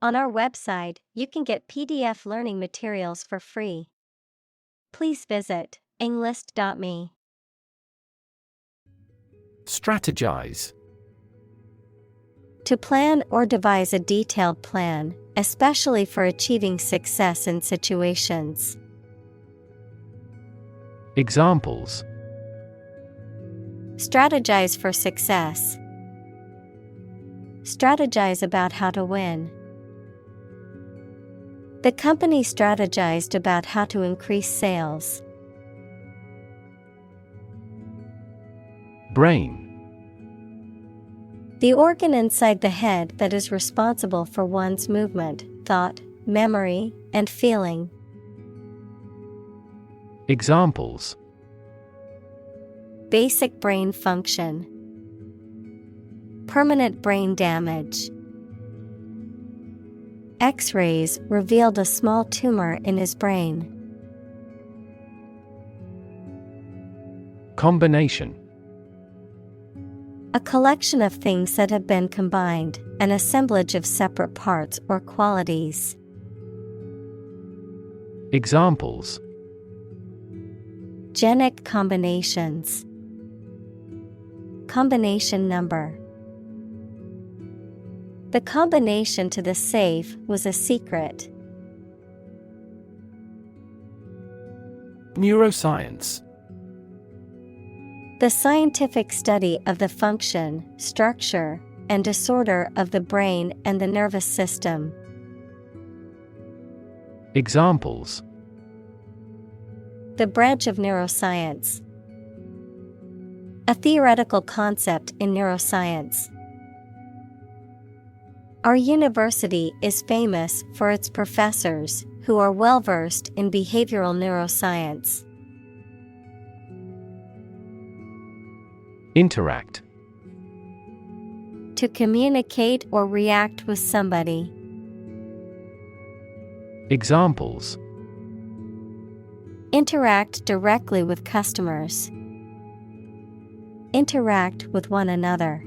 On our website, you can get PDF learning materials for free. Please visit englist.me. Strategize. To plan or devise a detailed plan, especially for achieving success in situations. Examples: Strategize for success. Strategize about how to win. The company strategized about how to increase sales. Brain. The organ inside the head that is responsible for one's movement, thought, memory, and feeling. Examples: Basic brain function. Permanent brain damage. X-rays revealed a small tumor in his brain. Combination. A collection of things that have been combined, an assemblage of separate parts or qualities. Examples: Genic combinations. Combination number. The combination to the safe was a secret. Neuroscience. The scientific study of the function, structure, and disorder of the brain and the nervous system. Examples: The branch of neuroscience. A theoretical concept in neuroscience. Our university is famous for its professors, who are well-versed in behavioral neuroscience. Interact. To communicate or react with somebody. Examples: Interact directly with customers. Interact with one another.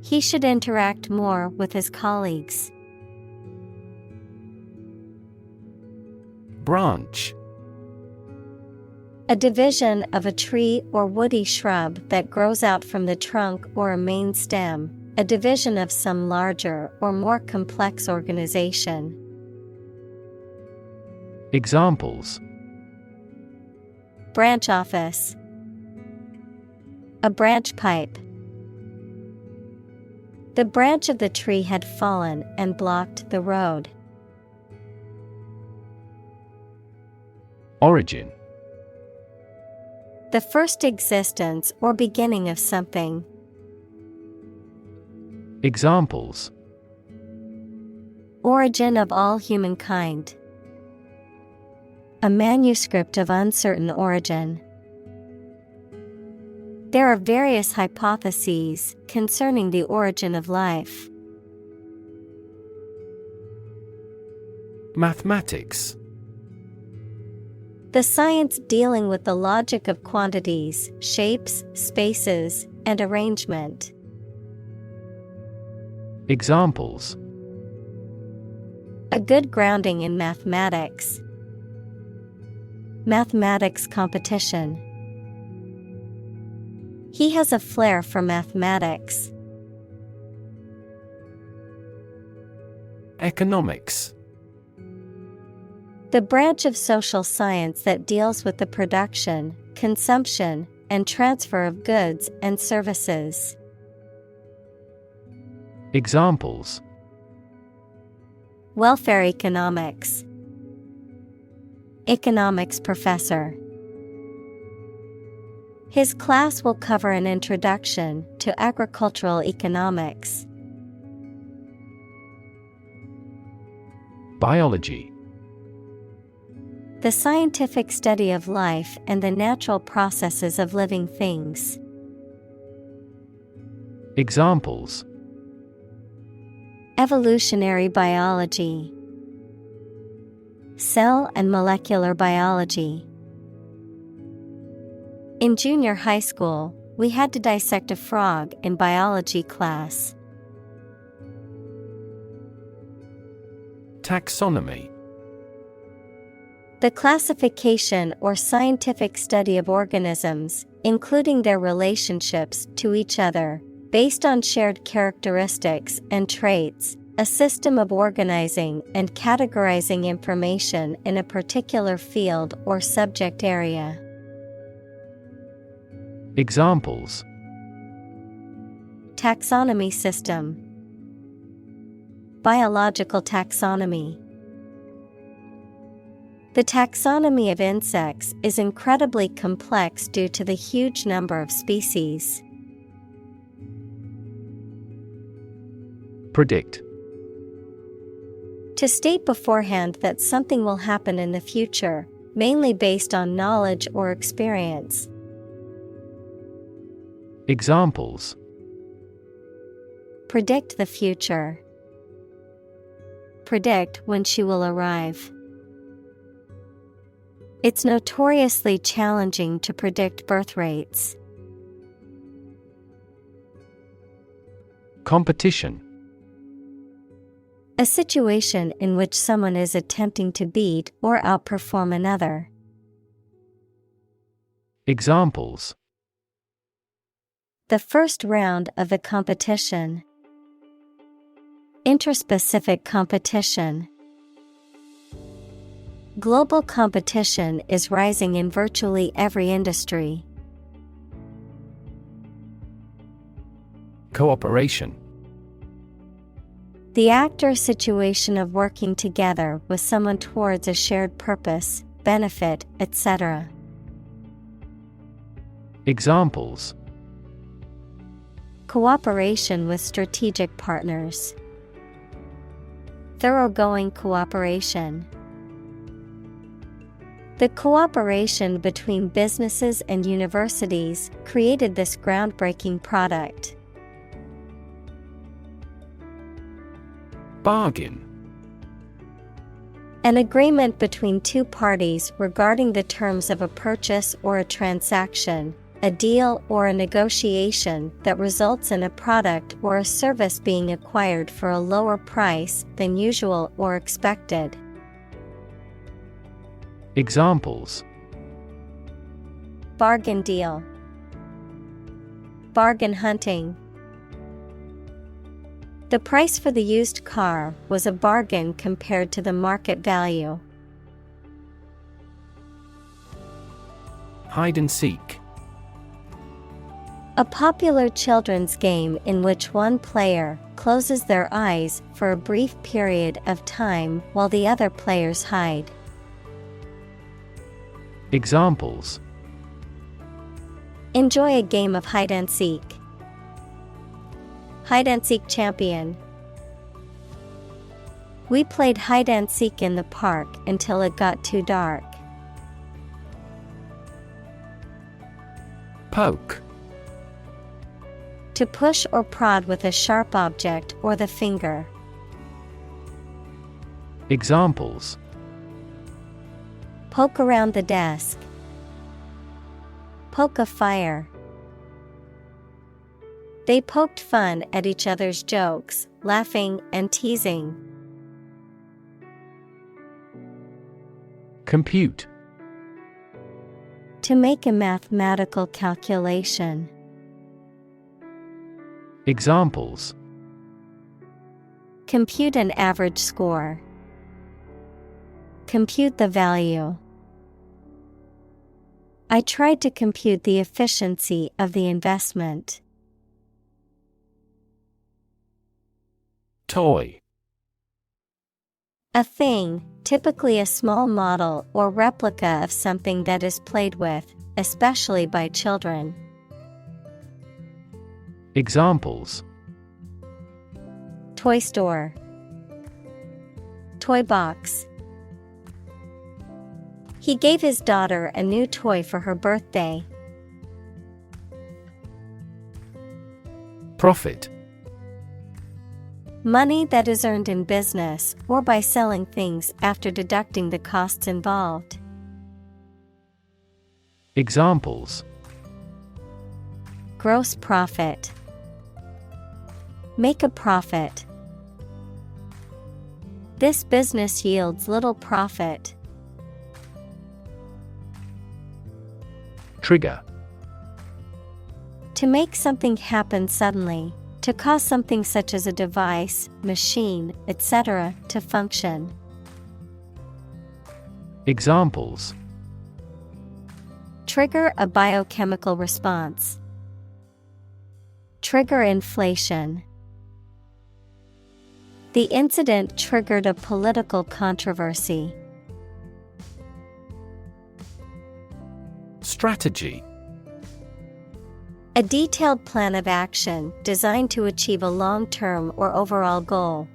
He should interact more with his colleagues. Branch. A division of a tree or woody shrub that grows out from the trunk or a main stem, a division of some larger or more complex organization. Examples: Branch office. A branch pipe. The branch of the tree had fallen and blocked the road. Origin. The first existence or beginning of something. Examples: Origin of all humankind. A manuscript of uncertain origin. There are various hypotheses concerning the origin of life. Mathematics. The science dealing with the logic of quantities, shapes, spaces, and arrangement. Examples: A good grounding in mathematics. Mathematics competition. He has a flair for mathematics. Economics. The branch of social science that deals with the production, consumption, and transfer of goods and services. Examples: Welfare economics. Economics professor. His class will cover an introduction to agricultural economics. Biology. The scientific study of life and the natural processes of living things. Examples: Evolutionary biology. Cell and molecular biology. In junior high school, we had to dissect a frog in biology class. Taxonomy. The classification or scientific study of organisms, including their relationships to each other, based on shared characteristics and traits, a system of organizing and categorizing information in a particular field or subject area. Examples: Taxonomy system. Biological taxonomy. The taxonomy of insects is incredibly complex due to the huge number of species. Predict. To state beforehand that something will happen in the future, mainly based on knowledge or experience. Examples: Predict the future. Predict when she will arrive. It's notoriously challenging to predict birth rates. Competition. A situation in which someone is attempting to beat or outperform another. Examples: The first round of the competition. Interspecific competition. Global competition is rising in virtually every industry. Cooperation. The act or situation of working together with someone towards a shared purpose, benefit, etc. Examples: Cooperation with strategic partners. Thoroughgoing cooperation. The cooperation between businesses and universities created this groundbreaking product. Bargain. An agreement between two parties regarding the terms of a purchase or a transaction, a deal or a negotiation that results in a product or a service being acquired for a lower price than usual or expected. Examples: Bargain deal. Bargain hunting. The price for the used car was a bargain compared to the market value. Hide and seek. A popular children's game in which one player closes their eyes for a brief period of time while the other players hide. Examples: Enjoy a game of hide and seek. Hide and seek champion. We played hide and seek in the park until it got too dark. Poke. To push or prod with a sharp object or the finger. Examples: Poke around the desk. Poke a fire. They poked fun at each other's jokes, laughing and teasing. Compute. To make a mathematical calculation. Examples: Compute an average score. Compute the value. I tried to compute the efficiency of the investment. Toy. A thing, typically a small model or replica of something that is played with, especially by children. Examples: Toy store. Toy box. He gave his daughter a new toy for her birthday. Profit. Money that is earned in business or by selling things after deducting the costs involved. Examples: Gross profit. Make a profit. This business yields little profit. Trigger. To make something happen suddenly, to cause something such as a device, machine, etc., to function. Examples: Trigger a biochemical response. Trigger inflation. The incident triggered a political controversy. Strategy. A detailed plan of action designed to achieve a long-term or overall goal.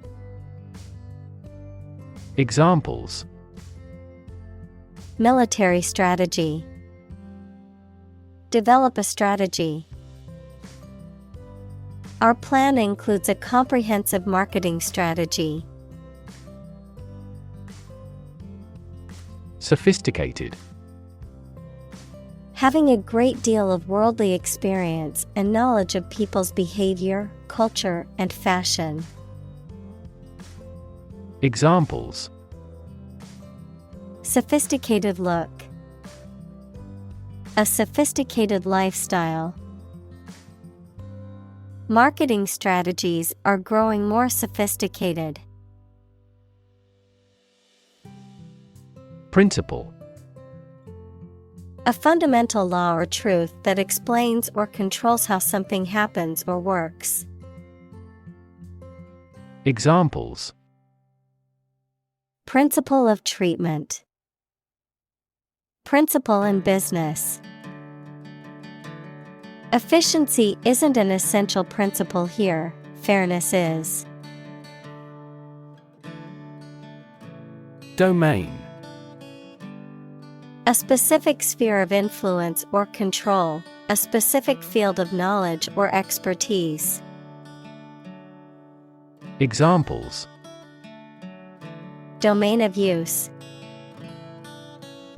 Examples: Military strategy. Develop a strategy. Our plan includes a comprehensive marketing strategy. Sophisticated. Having a great deal of worldly experience and knowledge of people's behavior, culture, and fashion. Examples: Sophisticated look. A sophisticated lifestyle. Marketing strategies are growing more sophisticated. Principle. A fundamental law or truth that explains or controls how something happens or works. Examples: Principle of treatment. Principle in business. Efficiency isn't an essential principle here, fairness is. Domain. A specific sphere of influence or control, a specific field of knowledge or expertise. Examples: Domain of use.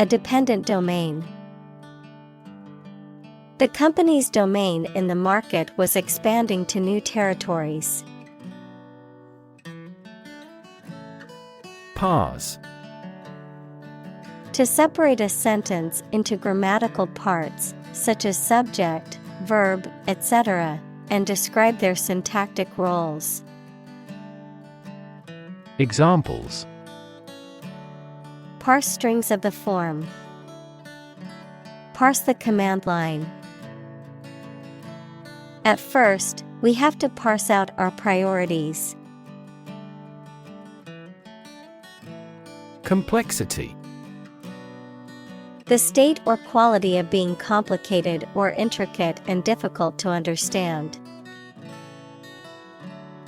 A dependent domain. The company's domain in the market was expanding to new territories. Parse. To separate a sentence into grammatical parts, such as subject, verb, etc., and describe their syntactic roles. Examples: Parse strings of the form. Parse the command line. At first, we have to parse out our priorities. Complexity. The state or quality of being complicated or intricate and difficult to understand.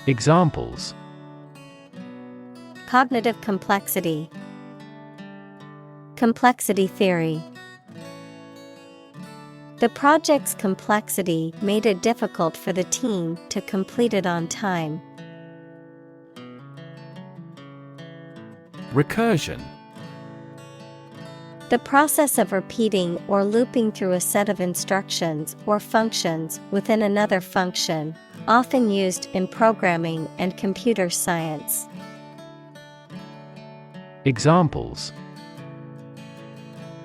Examples: Cognitive complexity. Complexity theory. The project's complexity made it difficult for the team to complete it on time. Recursion. The process of repeating or looping through a set of instructions or functions within another function, often used in programming and computer science. Examples: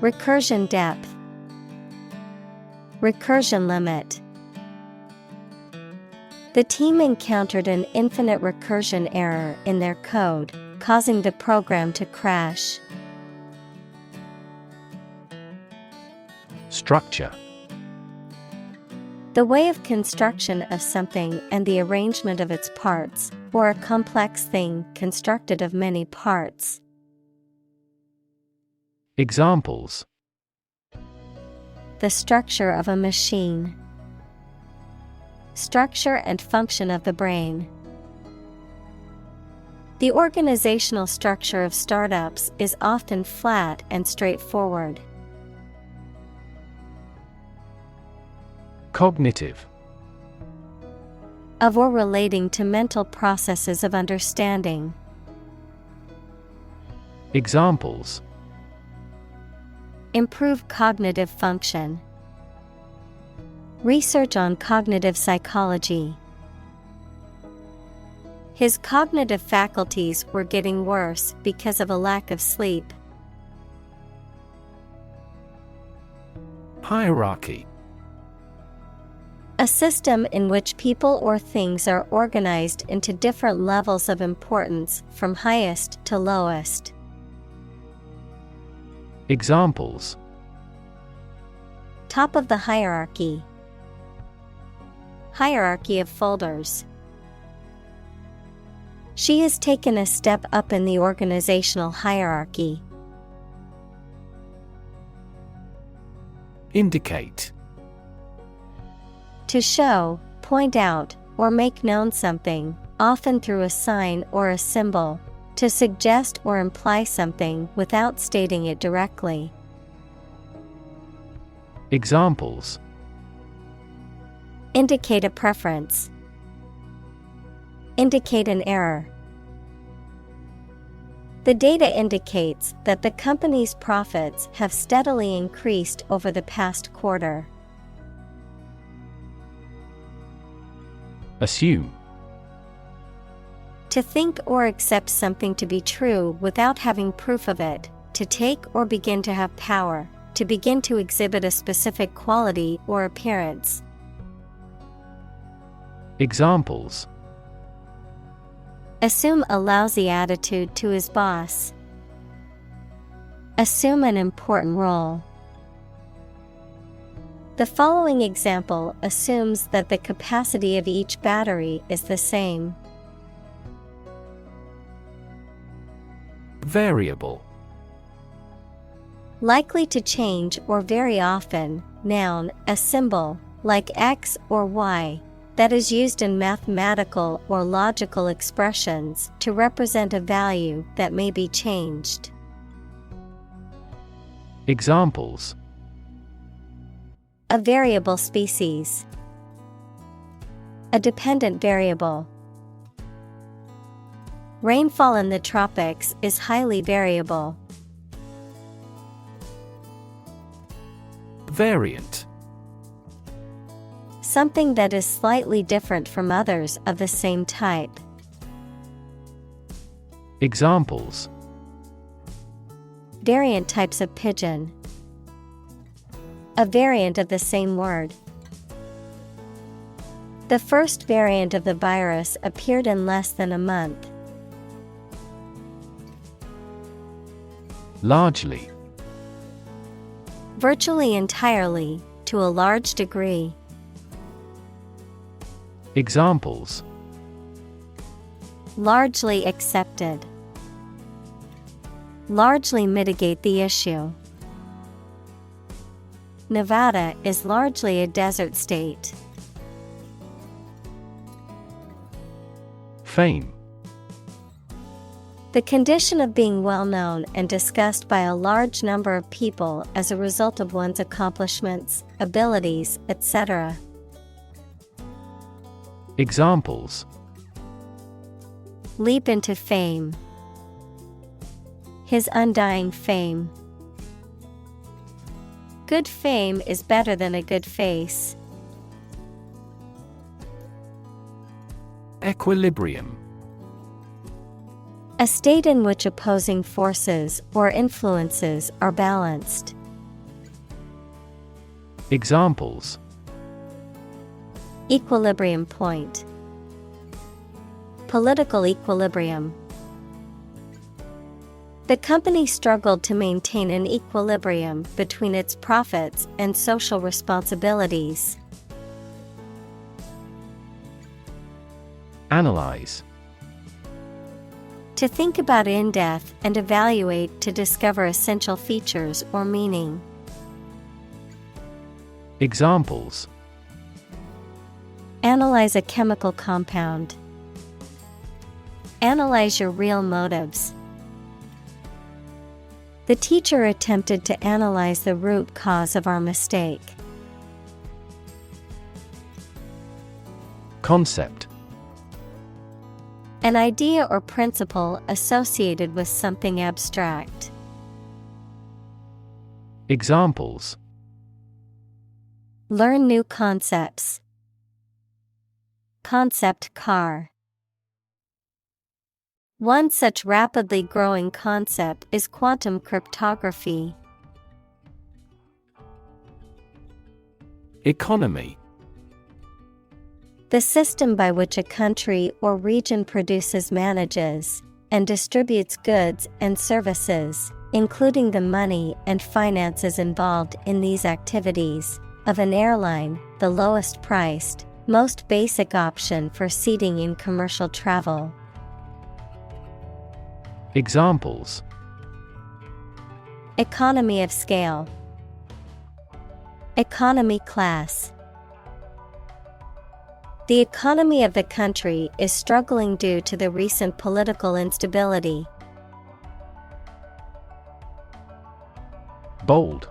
Recursion depth. Recursion limit. The team encountered an infinite recursion error in their code, causing the program to crash. Structure. The way of construction of something and the arrangement of its parts, or a complex thing constructed of many parts. Examples: The structure of a machine. Structure and function of the brain. The organizational structure of startups is often flat and straightforward. Cognitive. Of or relating to mental processes of understanding. Examples: Improve cognitive function. Research on cognitive psychology. His cognitive faculties were getting worse because of a lack of sleep. Hierarchy. A system in which people or things are organized into different levels of importance from highest to lowest. Examples: Top of the hierarchy. Hierarchy of folders. She has taken a step up in the organizational hierarchy. Indicate. To show, point out, or make known something, often through a sign or a symbol, to suggest or imply something without stating it directly. Examples: Indicate a preference. Indicate an error. The data indicates that the company's profits have steadily increased over the past quarter. Assume. To think or accept something to be true without having proof of it, to take or begin to have power, to begin to exhibit a specific quality or appearance. Examples: Assume a lousy attitude to his boss. Assume an important role. The following example assumes that the capacity of each battery is the same. Variable. Likely to change or very often, noun, a symbol, like X or Y, that is used in mathematical or logical expressions to represent a value that may be changed. Examples: A variable species. A dependent variable. Rainfall in the tropics is highly variable. Variant. Something that is slightly different from others of the same type. Examples: Variant types of pigeon. A variant of the same word. The first variant of the virus appeared in less than a month. Largely. Virtually entirely, to a large degree. Examples: Largely accepted. Largely mitigate the issue. Nevada is largely a desert state. Fame. The condition of being well known and discussed by a large number of people as a result of one's accomplishments, abilities, etc. Examples: Leap into fame. His undying fame. Good fame is better than a good face. Equilibrium. A state in which opposing forces or influences are balanced. Examples: Equilibrium point. Political equilibrium. The company struggled to maintain an equilibrium between its profits and social responsibilities. Analyze. To think about in depth and evaluate to discover essential features or meaning. Examples: Analyze a chemical compound. Analyze your real motives. The teacher attempted to analyze the root cause of our mistake. Concept. An idea or principle associated with something abstract. Examples: Learn new concepts. Concept car. One such rapidly growing concept is quantum cryptography. Economy. The system by which a country or region produces, manages, and distributes goods and services, including the money and finances involved in these activities, of an airline, the lowest priced, most basic option for seating in commercial travel. Examples: Economy of scale, economy class. The economy of the country is struggling due to the recent political instability. Bold.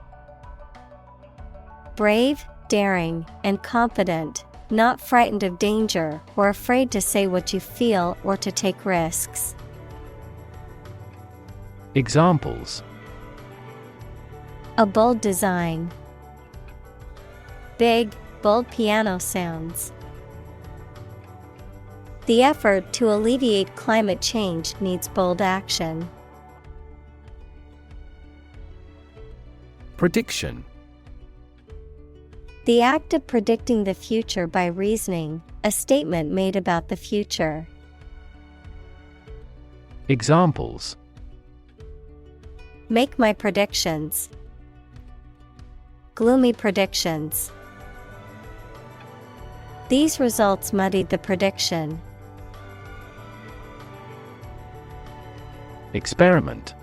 Brave, daring, and confident, not frightened of danger or afraid to say what you feel or to take risks. Examples: A bold design. Big, bold piano sounds. The effort to alleviate climate change needs bold action. Prediction. The act of predicting the future by reasoning, a statement made about the future. Examples: Make my predictions. Gloomy predictions. These results muddied the prediction. Experiment.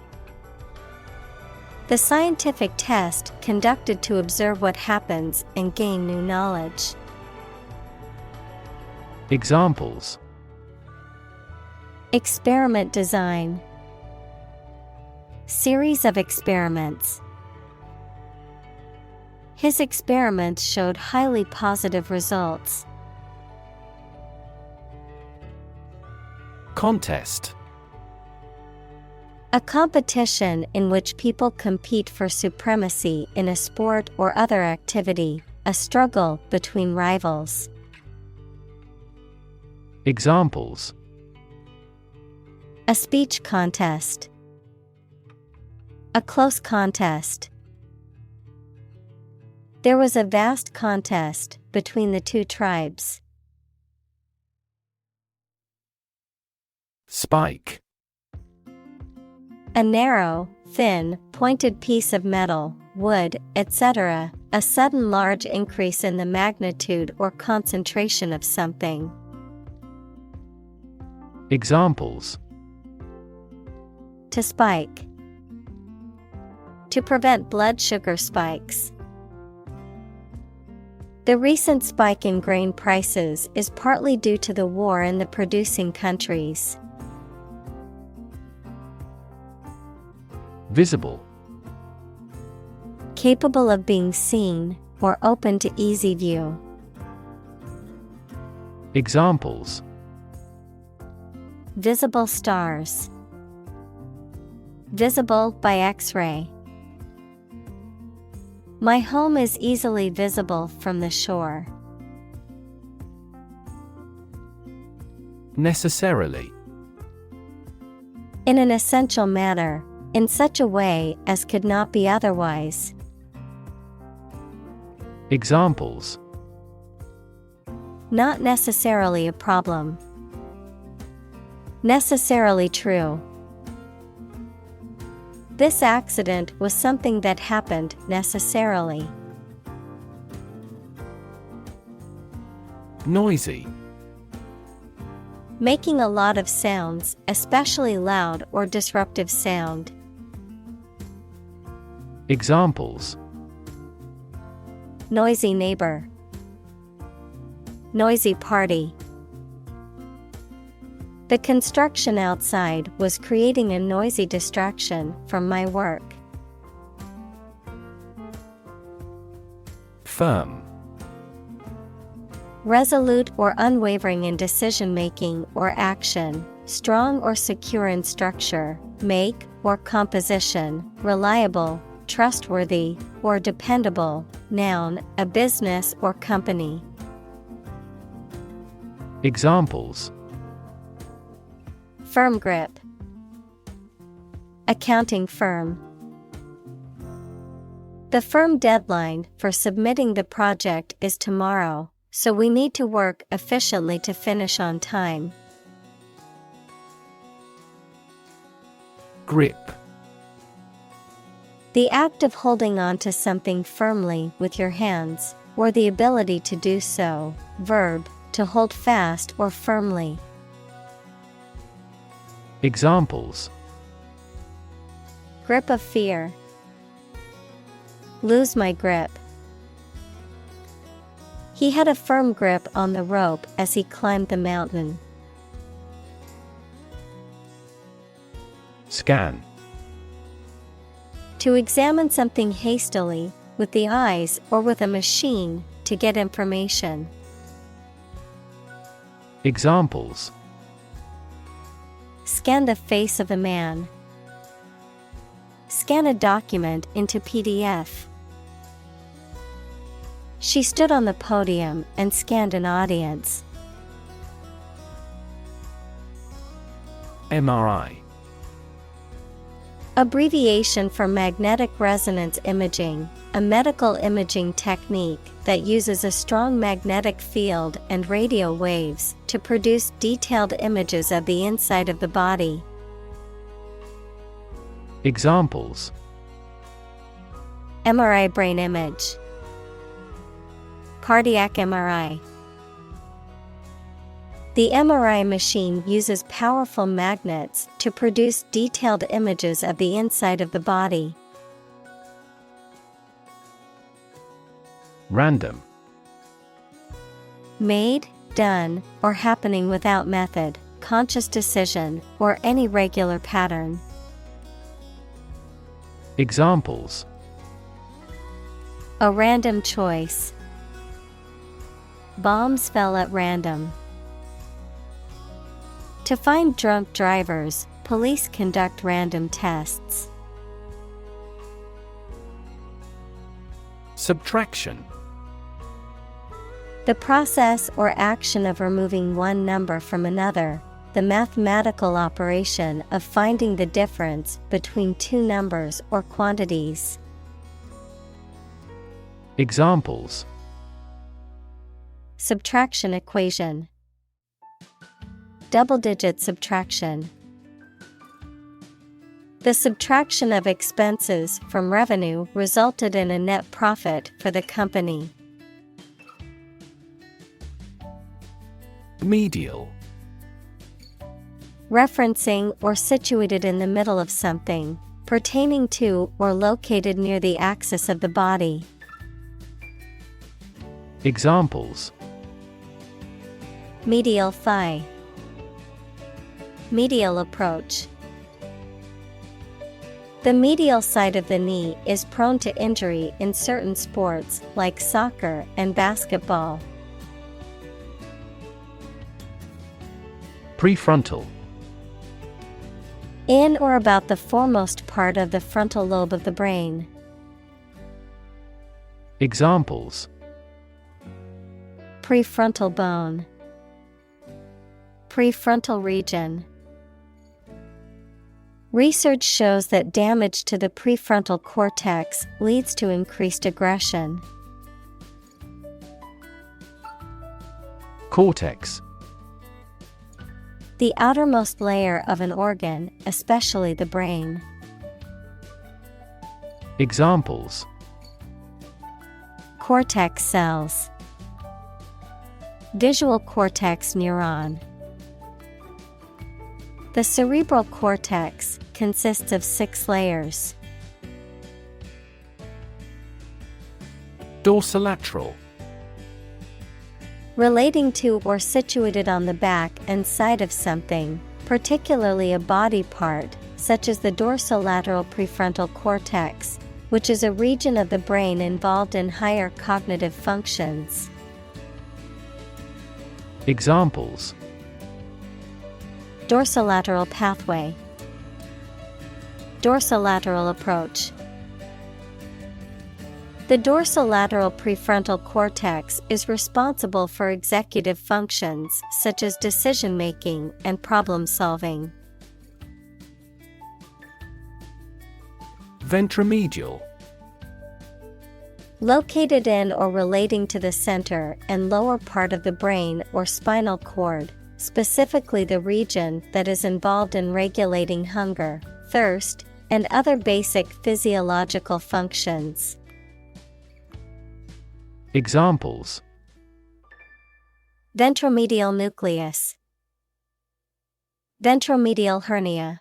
The scientific test conducted to observe what happens and gain new knowledge. Examples: Experiment design. Series of experiments. His experiments showed highly positive results. Contest. A competition in which people compete for supremacy in a sport or other activity, a struggle between rivals. Examples: A speech contest. A close contest. There was a vast contest between the two tribes. Spike. A narrow, thin, pointed piece of metal, wood, etc., a sudden large increase in the magnitude or concentration of something. Examples: To spike. To prevent blood sugar spikes. The recent spike in grain prices is partly due to the war in the producing countries. Visible. Capable of being seen, or open to easy view. Examples: Visible stars. Visible by X-ray. My home is easily visible from the shore. Necessarily. In an essential manner, in such a way as could not be otherwise. Examples: Not necessarily a problem. Necessarily true. This accident was something that happened necessarily. Noisy. Making a lot of sounds, especially loud or disruptive sound. Examples: Noisy neighbor. Noisy party. The construction outside was creating a noisy distraction from my work. Firm. Resolute or unwavering in decision-making or action, strong or secure in structure, make, or composition, reliable, trustworthy, or dependable. Noun, a business or company. Firm grip. Accounting firm. The firm deadline for submitting the project is tomorrow, so we need to work efficiently to finish on time. Grip. The act of holding on to something firmly with your hands, or the ability to do so. Verb, to hold fast or firmly. Examples: Grip of fear. Lose my grip. He had a firm grip on the rope as he climbed the mountain. Scan. To examine something hastily, with the eyes or with a machine, to get information. Examples: Scan the face of a man. Scan a document into PDF. She stood on the podium and scanned an audience. MRI. Abbreviation for magnetic resonance imaging, a medical imaging technique that uses a strong magnetic field and radio waves to produce detailed images of the inside of the body. Examples: MRI brain image. Cardiac MRI. The MRI machine uses powerful magnets to produce detailed images of the inside of the body. Random. Made, done, or happening without method, conscious decision, or any regular pattern. Examples: A random choice. Bombs fell at random. To find drunk drivers, police conduct random tests. Subtraction. The process or action of removing one number from another, the mathematical operation of finding the difference between two numbers or quantities. Examples: Subtraction equation. Double-digit subtraction. The subtraction of expenses from revenue resulted in a net profit for the company. Medial. Referencing or situated in the middle of something, pertaining to or located near the axis of the body. Examples: Medial thigh. Medial approach. The medial side of the knee is prone to injury in certain sports like soccer and basketball. Prefrontal. In or about the foremost part of the frontal lobe of the brain. Examples: Prefrontal bone. Prefrontal region. Research shows that damage to the prefrontal cortex leads to increased aggression. Cortex. The outermost layer of an organ, especially the brain. Examples: Cortex cells. Visual cortex neuron. The cerebral cortex consists of 6 layers. Dorsolateral. Relating to or situated on the back and side of something, particularly a body part, such as the dorsolateral prefrontal cortex, which is a region of the brain involved in higher cognitive functions. Examples: Dorsolateral pathway. Dorsolateral approach. The dorsolateral prefrontal cortex is responsible for executive functions such as decision-making and problem-solving. Ventromedial. Located in or relating to the center and lower part of the brain or spinal cord, specifically the region that is involved in regulating hunger, thirst, and other basic physiological functions. Examples: Ventromedial nucleus, ventromedial hernia.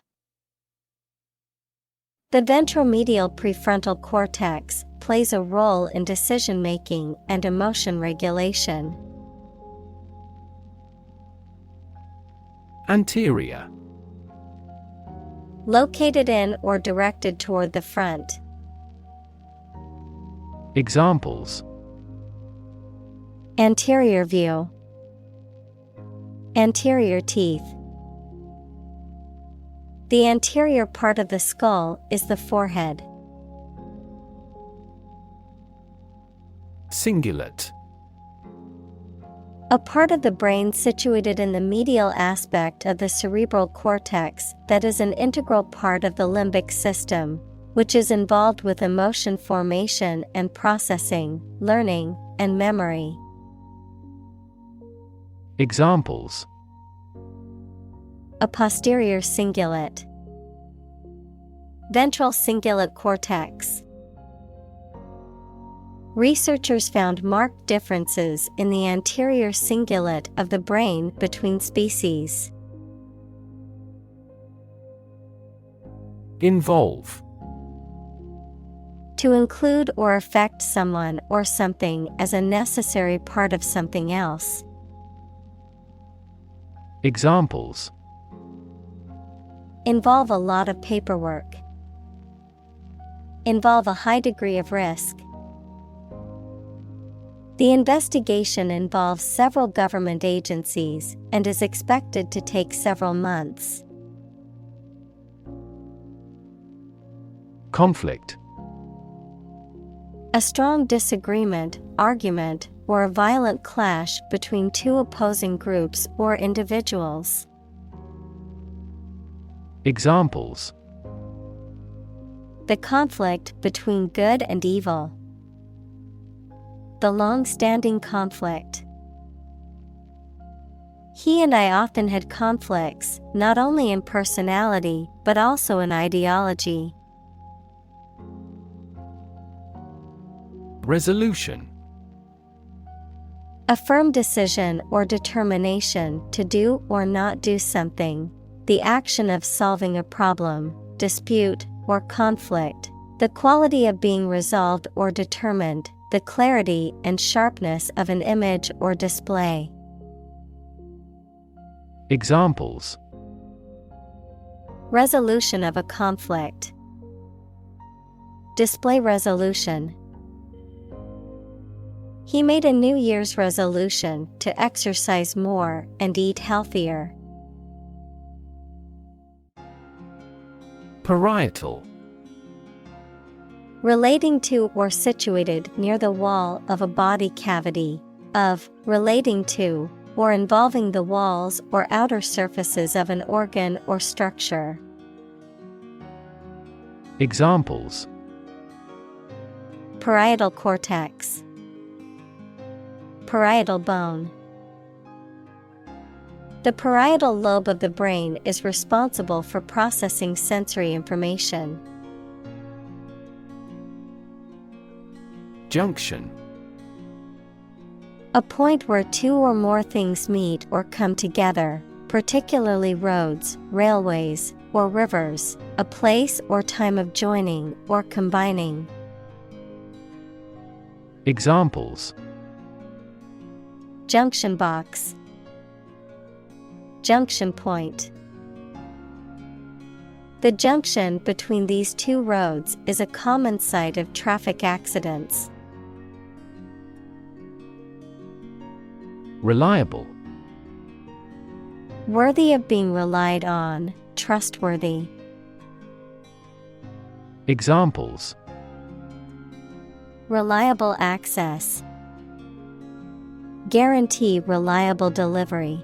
The ventromedial prefrontal cortex plays a role in decision-making and emotion regulation. Anterior. Located in or directed toward the front. Examples: Anterior view, anterior teeth. The anterior part of the skull is the forehead. Cingulate. A part of the brain situated in the medial aspect of the cerebral cortex that is an integral part of the limbic system, which is involved with emotion formation and processing, learning, and memory. Examples: A posterior cingulate, ventral cingulate cortex. Researchers found marked differences in the anterior cingulate of the brain between species. Involve. To include or affect someone or something as a necessary part of something else. Examples: Involve a lot of paperwork. Involve a high degree of risk. The investigation involves several government agencies and is expected to take several months. Conflict. A strong disagreement, argument, or a violent clash between two opposing groups or individuals. Examples: The conflict between good and evil. The long-standing conflict. He and I often had conflicts, not only in personality, but also in ideology. Resolution. A firm decision or determination to do or not do something. The action of solving a problem, dispute, or conflict. The quality of being resolved or determined. The clarity and sharpness of an image or display. Examples: Resolution of a conflict. Display resolution. He made a New Year's resolution to exercise more and eat healthier. Parietal. Relating to or situated near the wall of a body cavity. Of, relating to, or involving the walls or outer surfaces of an organ or structure. Examples: Parietal cortex. Parietal bone. The parietal lobe of the brain is responsible for processing sensory information. Junction. A point where two or more things meet or come together, particularly roads, railways, or rivers, a place or time of joining or combining. Examples: Junction box. Junction point. The junction between these two roads is a common site of traffic accidents. Reliable. Worthy of being relied on, trustworthy. Examples: Reliable access. Guarantee reliable delivery.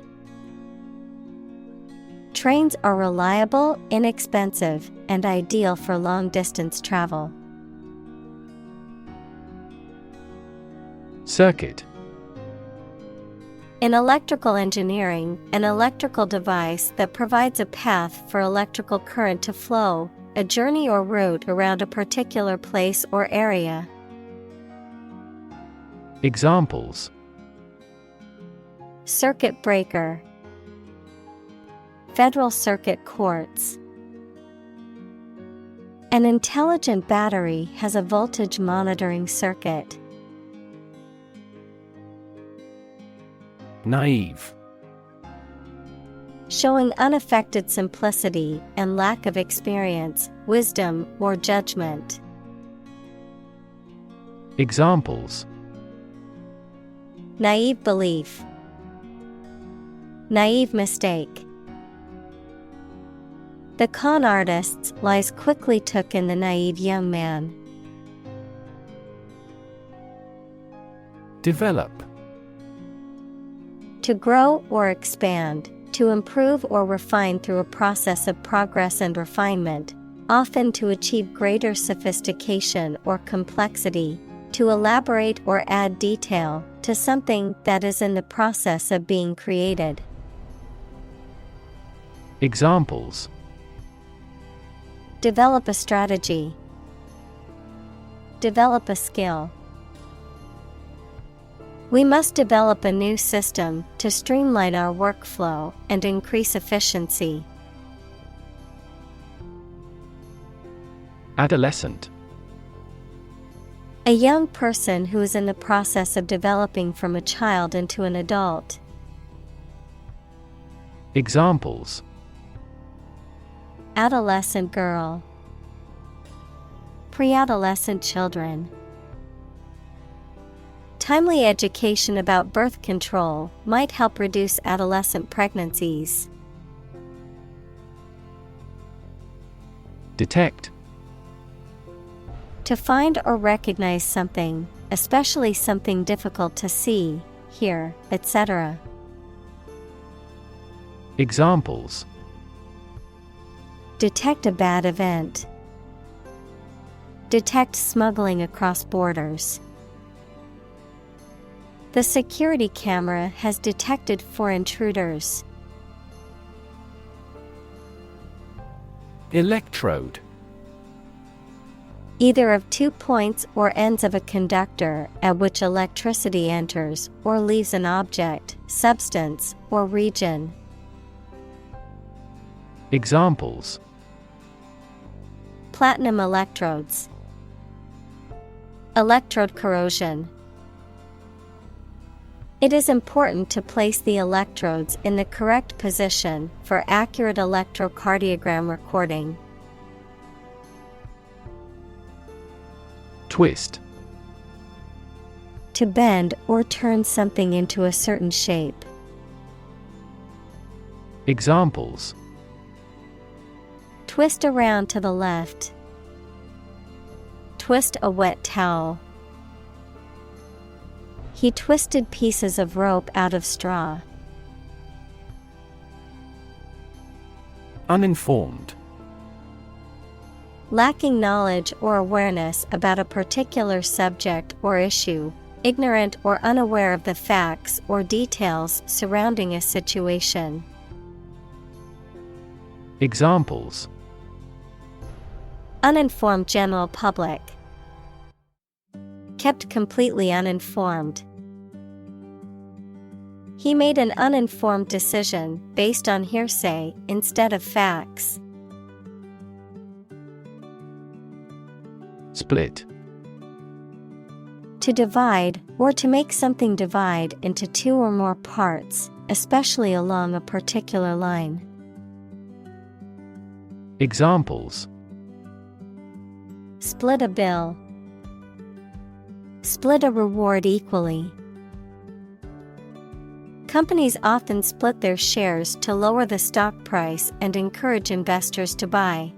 Trains are reliable, inexpensive, and ideal for long-distance travel. Circuit. In electrical engineering, an electrical device that provides a path for electrical current to flow, a journey or route around a particular place or area. Examples: Circuit breaker, Federal Circuit courts. An intelligent battery has a voltage monitoring circuit. Naive. Showing unaffected simplicity and lack of experience, wisdom, or judgment. Examples: Naive belief, naive mistake. The con artist's lies quickly took in the naive young man. Develop. To grow or expand, to improve or refine through a process of progress and refinement, often to achieve greater sophistication or complexity, to elaborate or add detail to something that is in the process of being created. Examples: Develop a strategy. Develop a skill. We must develop a new system to streamline our workflow and increase efficiency. Adolescent. A young person who is in the process of developing from a child into an adult. Examples: Adolescent girl. Pre-adolescent children. Timely education about birth control might help reduce adolescent pregnancies. Detect. To find or recognize something, especially something difficult to see, hear, etc. Examples: Detect a bad event. Detect smuggling across borders. The security camera has detected 4 intruders. Electrode. Either of 2 points or ends of a conductor at which electricity enters or leaves an object, substance, or region. Examples: Platinum electrodes. Electrode corrosion. It is important to place the electrodes in the correct position for accurate electrocardiogram recording. Twist. To bend or turn something into a certain shape. Examples: Twist around to the left. Twist a wet towel. He twisted pieces of rope out of straw. Uninformed. Lacking knowledge or awareness about a particular subject or issue, ignorant or unaware of the facts or details surrounding a situation. Examples: Uninformed general public. Kept completely uninformed. He made an uninformed decision based on hearsay instead of facts. Split. To divide, or to make something divide into 2 or more parts, especially along a particular line. Examples: Split a bill. Split a reward equally. Companies often split their shares to lower the stock price and encourage investors to buy.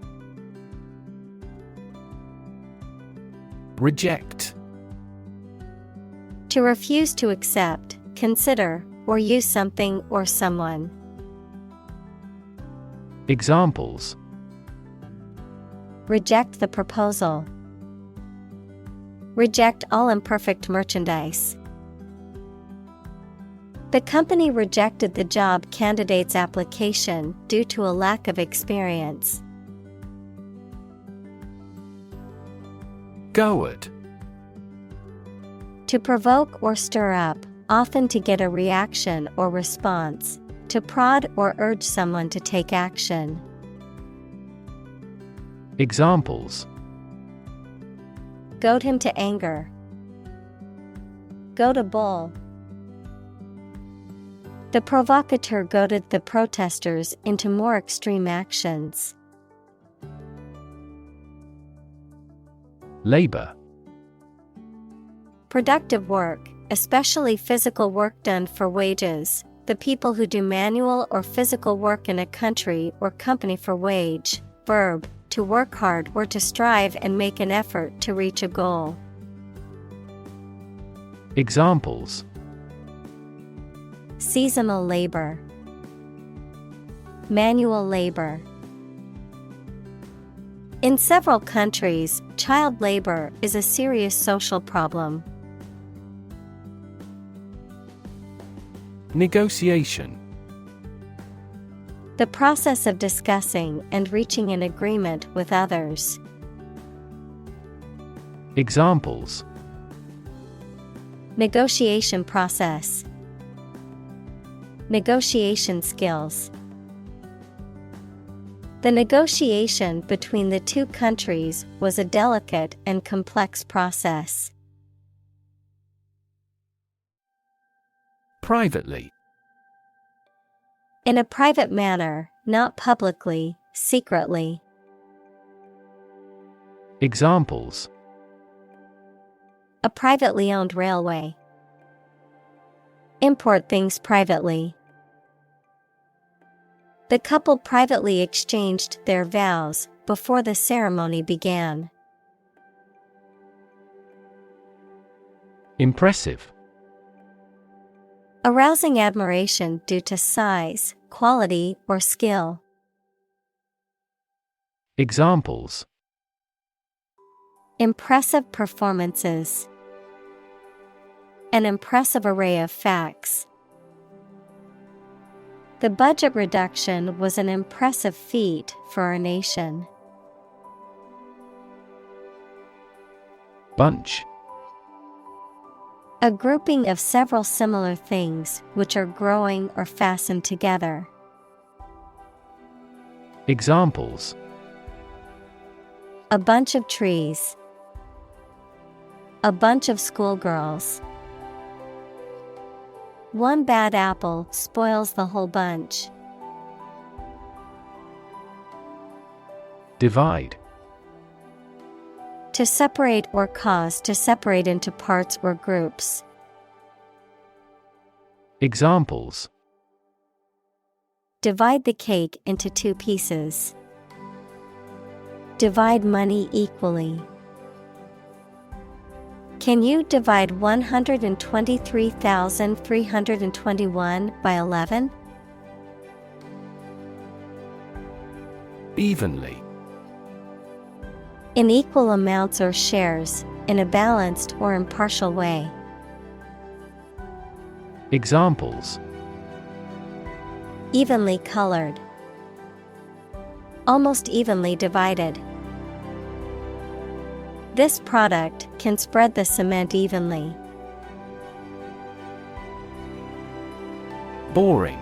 Reject. To refuse to accept, consider, or use something or someone. Examples: reject the proposal, reject all imperfect merchandise. The company rejected the job candidate's application due to a lack of experience. Goad. To provoke or stir up, often to get a reaction or response, to prod or urge someone to take action. Examples: Goad him to anger. Goad a bull. The provocateur goaded the protesters into more extreme actions. Labor. Productive work, especially physical work done for wages, the people who do manual or physical work in a country or company for wage. Verb, to work hard or to strive and make an effort to reach a goal. Examples: seasonal labor, manual labor. In several countries, child labor is a serious social problem. Negotiation. The process of discussing and reaching an agreement with others. Examples: negotiation process, negotiation skills. The negotiation between the two countries was a delicate and complex process. Privately. In a private manner, not publicly, secretly. Examples: a privately owned railway. Import things privately. The couple privately exchanged their vows before the ceremony began. Impressive. Arousing admiration due to size, quality, or skill. Examples: impressive performances. An impressive array of facts. The budget reduction was an impressive feat for our nation. Bunch. A grouping of several similar things which are growing or fastened together. Examples: a bunch of trees. A bunch of schoolgirls. One bad apple spoils the whole bunch. Divide. To separate or cause to separate into parts or groups. Examples: divide the cake into 2 pieces. Divide money equally. Can you divide 123,321 by 11? Evenly. In equal amounts or shares, in a balanced or impartial way. Examples: evenly colored. Almost evenly divided. This product can spread the cement evenly. Boring.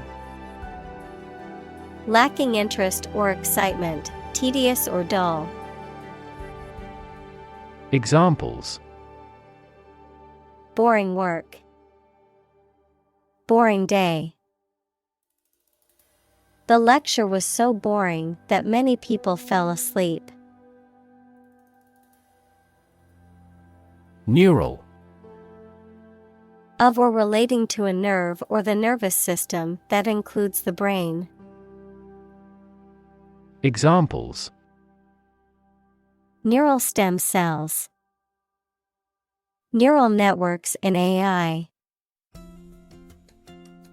Lacking interest or excitement, tedious or dull. Examples: boring work. Boring day. The lecture was so boring that many people fell asleep. Neural. Of or relating to a nerve or the nervous system that includes the brain. Examples: neural stem cells. Neural networks in AI.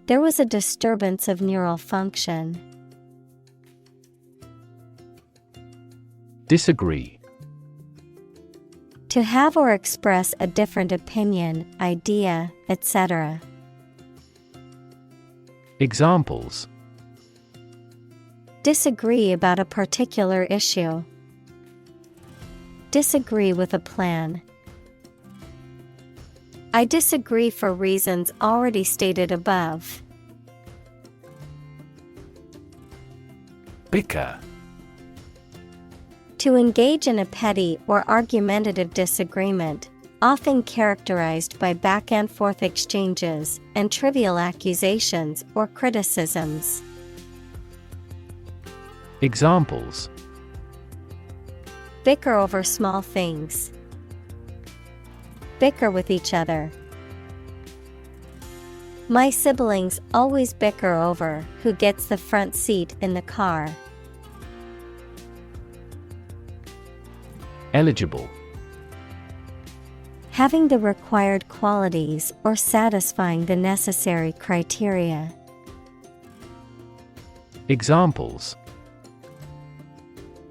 There was a disturbance of neural function. Disagree. To have or express a different opinion, idea, etc. Examples: disagree about a particular issue. Disagree with a plan. I disagree for reasons already stated above. Bicker. To engage in a petty or argumentative disagreement, often characterized by back-and-forth exchanges and trivial accusations or criticisms. Examples: bicker over small things. Bicker with each other. My siblings always bicker over who gets the front seat in the car. Eligible. Having the required qualities or satisfying the necessary criteria. Examples: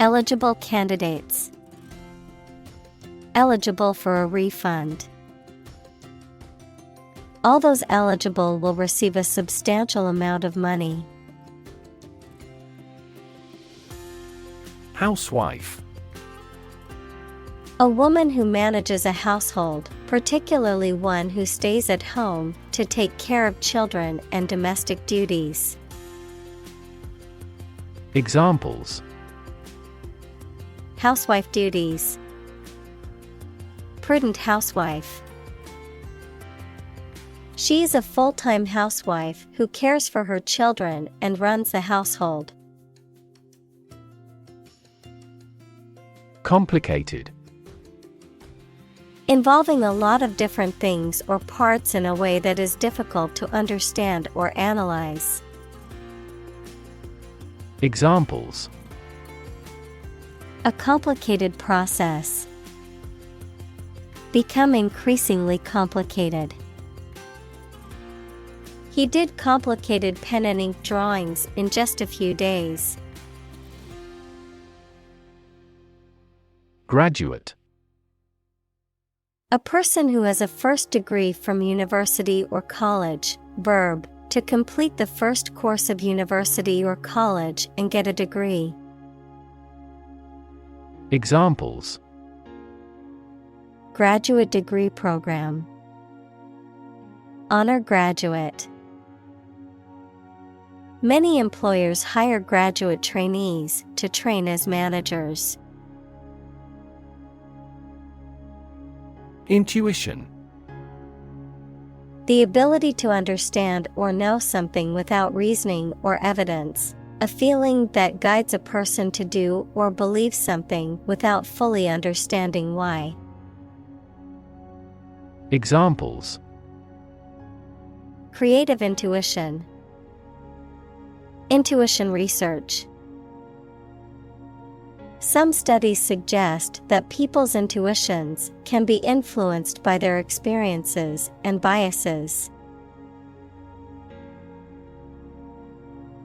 eligible candidates. Eligible for a refund. All those eligible will receive a substantial amount of money. Housewife. A woman who manages a household, particularly one who stays at home to take care of children and domestic duties. Examples: housewife duties. Prudent housewife. She is a full-time housewife who cares for her children and runs the household. Complicated. Involving a lot of different things or parts in a way that is difficult to understand or analyze. Examples: a complicated process. Become increasingly complicated. He did complicated pen and ink drawings in just a few days. Graduate. A person who has a first degree from university or college. Verb, to complete the first course of university or college and get a degree. Examples: graduate degree program. Honor graduate. Many employers hire graduate trainees to train as managers. Intuition. The ability to understand or know something without reasoning or evidence. A feeling that guides a person to do or believe something without fully understanding why. Examples: creative intuition. Intuition research. Some studies suggest that people's intuitions can be influenced by their experiences and biases.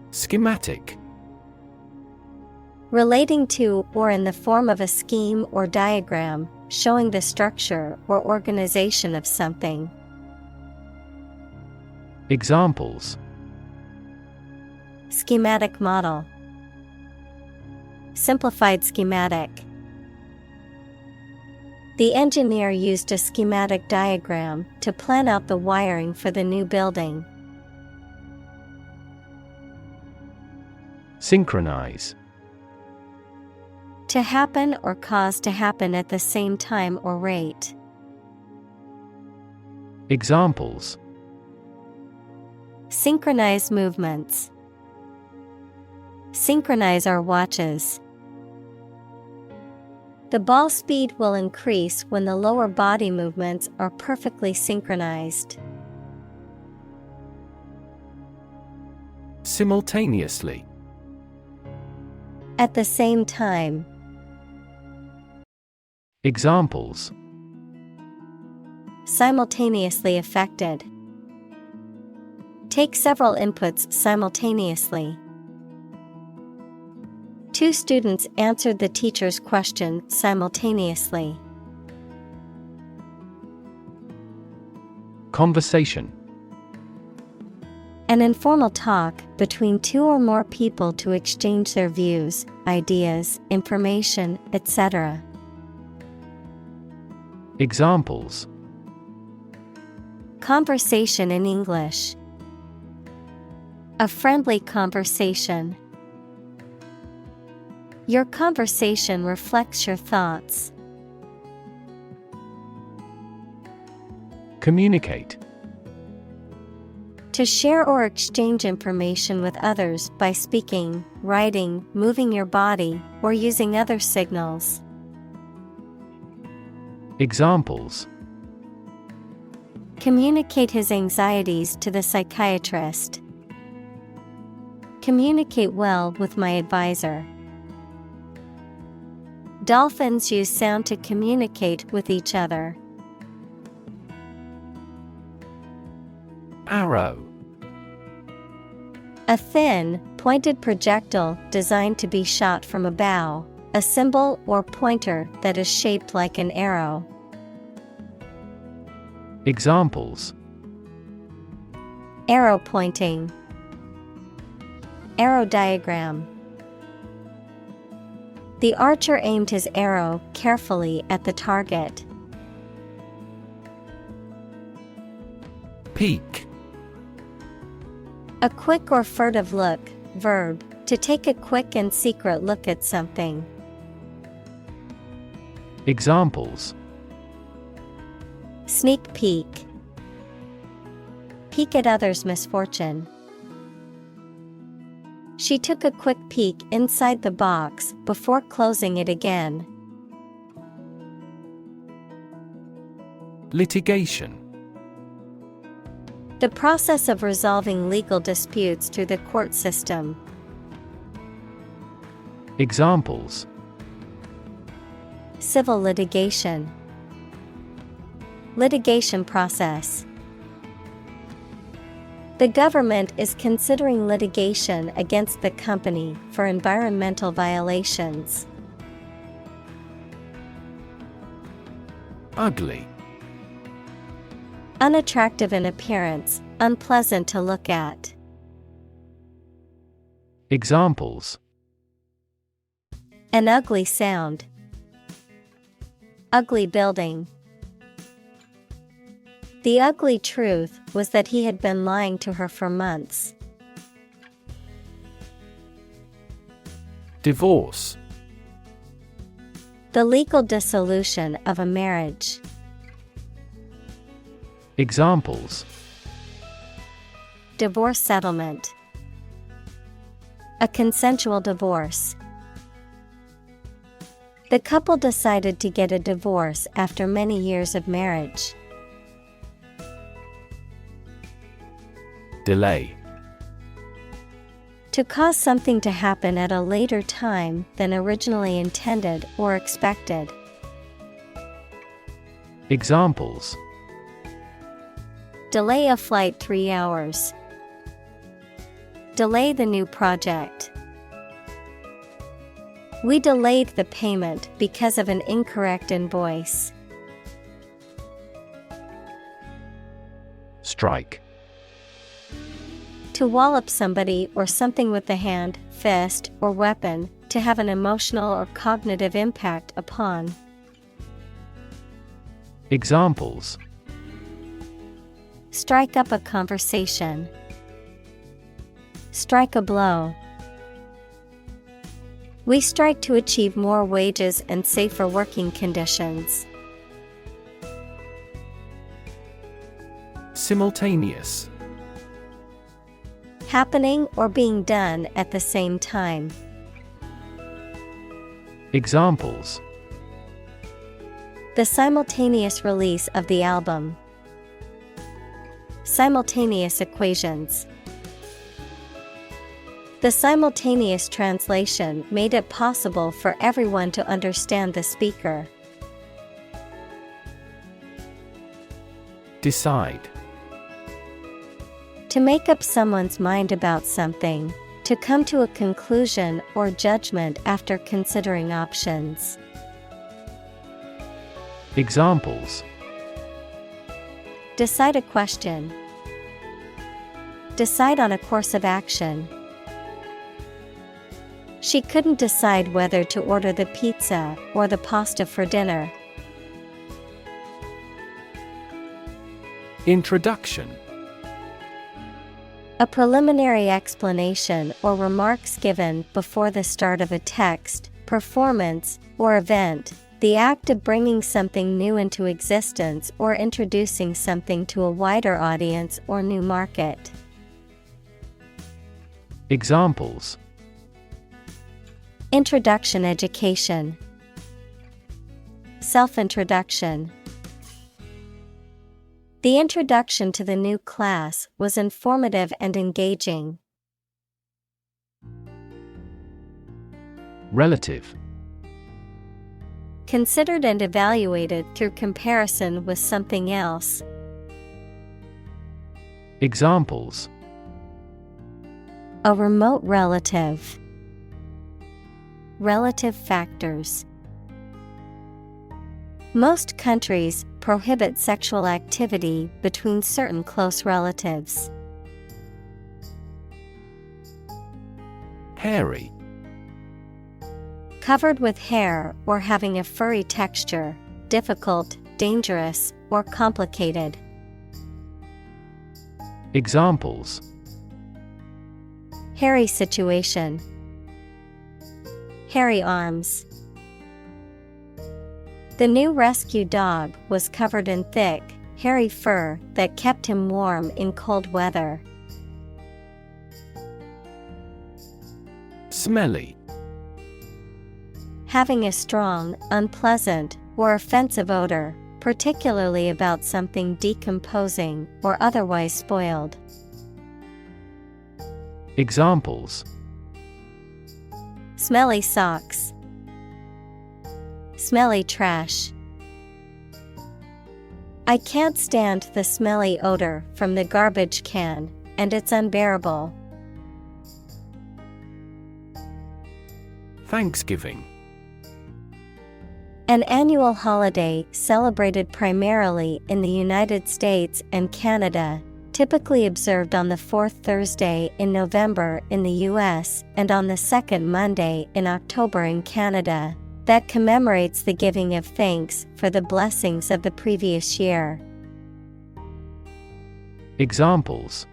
Schematic. Relating to or in the form of a scheme or diagram, showing the structure or organization of something. Examples: schematic model. Simplified schematic. The engineer used a schematic diagram to plan out the wiring for the new building. Synchronize. To happen or cause to happen at the same time or rate. Examples: synchronize movements. Synchronize our watches. The ball speed will increase when the lower body movements are perfectly synchronized. Simultaneously. At the same time. Examples: simultaneously affected. Take several inputs simultaneously. Two students answered the teacher's question simultaneously. Conversation. An informal talk between two or more people to exchange their views, ideas, information, etc. Examples. Conversation in English. A friendly conversation. Your conversation reflects your thoughts. Communicate. To share or exchange information with others by speaking, writing, moving your body, or using other signals. Examples. Communicate his anxieties to the psychiatrist. Communicate well with my advisor. Dolphins use sound to communicate with each other. Arrow. A thin, pointed projectile designed to be shot from a bow, a symbol or pointer that is shaped like an arrow. Examples. Arrow pointing. Arrow diagram. The archer aimed his arrow carefully at the target. Peek. A quick or furtive look, verb, to take a quick and secret look at something. Examples. Sneak peek. Peek at others' misfortune. She took a quick peek inside the box before closing it again. Litigation. The process of resolving legal disputes through the court system. Examples. Civil litigation. Litigation process. The government is considering litigation against the company for environmental violations. Ugly. Unattractive in appearance, unpleasant to look at. Examples. An ugly sound. Ugly building. The ugly truth was that he had been lying to her for months. Divorce. The legal dissolution of a marriage. Examples. Divorce settlement. A consensual divorce. The couple decided to get a divorce after many years of marriage. Delay. To cause something to happen at a later time than originally intended or expected. Examples. Delay a flight 3 hours. Delay the new project. We delayed the payment because of an incorrect invoice. Strike. To wallop somebody or something with the hand, fist, or weapon, to have an emotional or cognitive impact upon. Examples. Strike up a conversation. Strike a blow. We strike to achieve more wages and safer working conditions. Simultaneous. Happening or being done at the same time. Examples. The simultaneous release of the album. Simultaneous equations. The simultaneous translation made it possible for everyone to understand the speaker. Decide. To make up someone's mind about something, To come to a conclusion or judgment after considering options. Examples: Decide a question. Decide on a course of action. She couldn't decide whether to order the pizza or the pasta for dinner. Introduction. A preliminary explanation or remarks given before the start of a text, performance, or event, the act of bringing something new into existence or introducing something to a wider audience or new market. Examples: Introduction education. Self-introduction. The introduction to the new class was informative and engaging. Relative. Considered and evaluated through comparison with something else. Examples: A remote relative. Relative factors. Most countries prohibit sexual activity between certain close relatives. Hairy. Covered with hair or having a furry texture, difficult, dangerous, or complicated. Examples: Hairy situation. Hairy arms. The new rescue dog was covered in thick, hairy fur that kept him warm in cold weather. Smelly. Having a strong, unpleasant, or offensive odor, particularly about something decomposing or otherwise spoiled. Examples: Smelly socks. Smelly trash. I can't stand the smelly odor from the garbage can, and it's unbearable. Thanksgiving. An annual holiday celebrated primarily in the United States and Canada, typically observed on the fourth Thursday in November in the U.S. and on the second Monday in October in Canada, that commemorates the giving of thanks for the blessings of the previous year. Examples: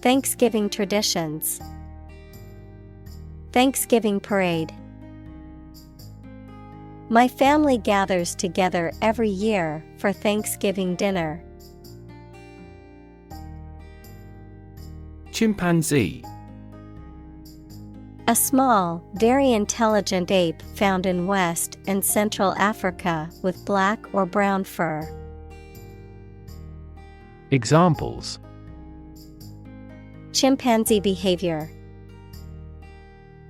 Thanksgiving traditions. Thanksgiving parade. My family gathers together every year for Thanksgiving dinner. Chimpanzee. A small, very intelligent ape found in West and Central Africa with black or brown fur. Examples: Chimpanzee behavior.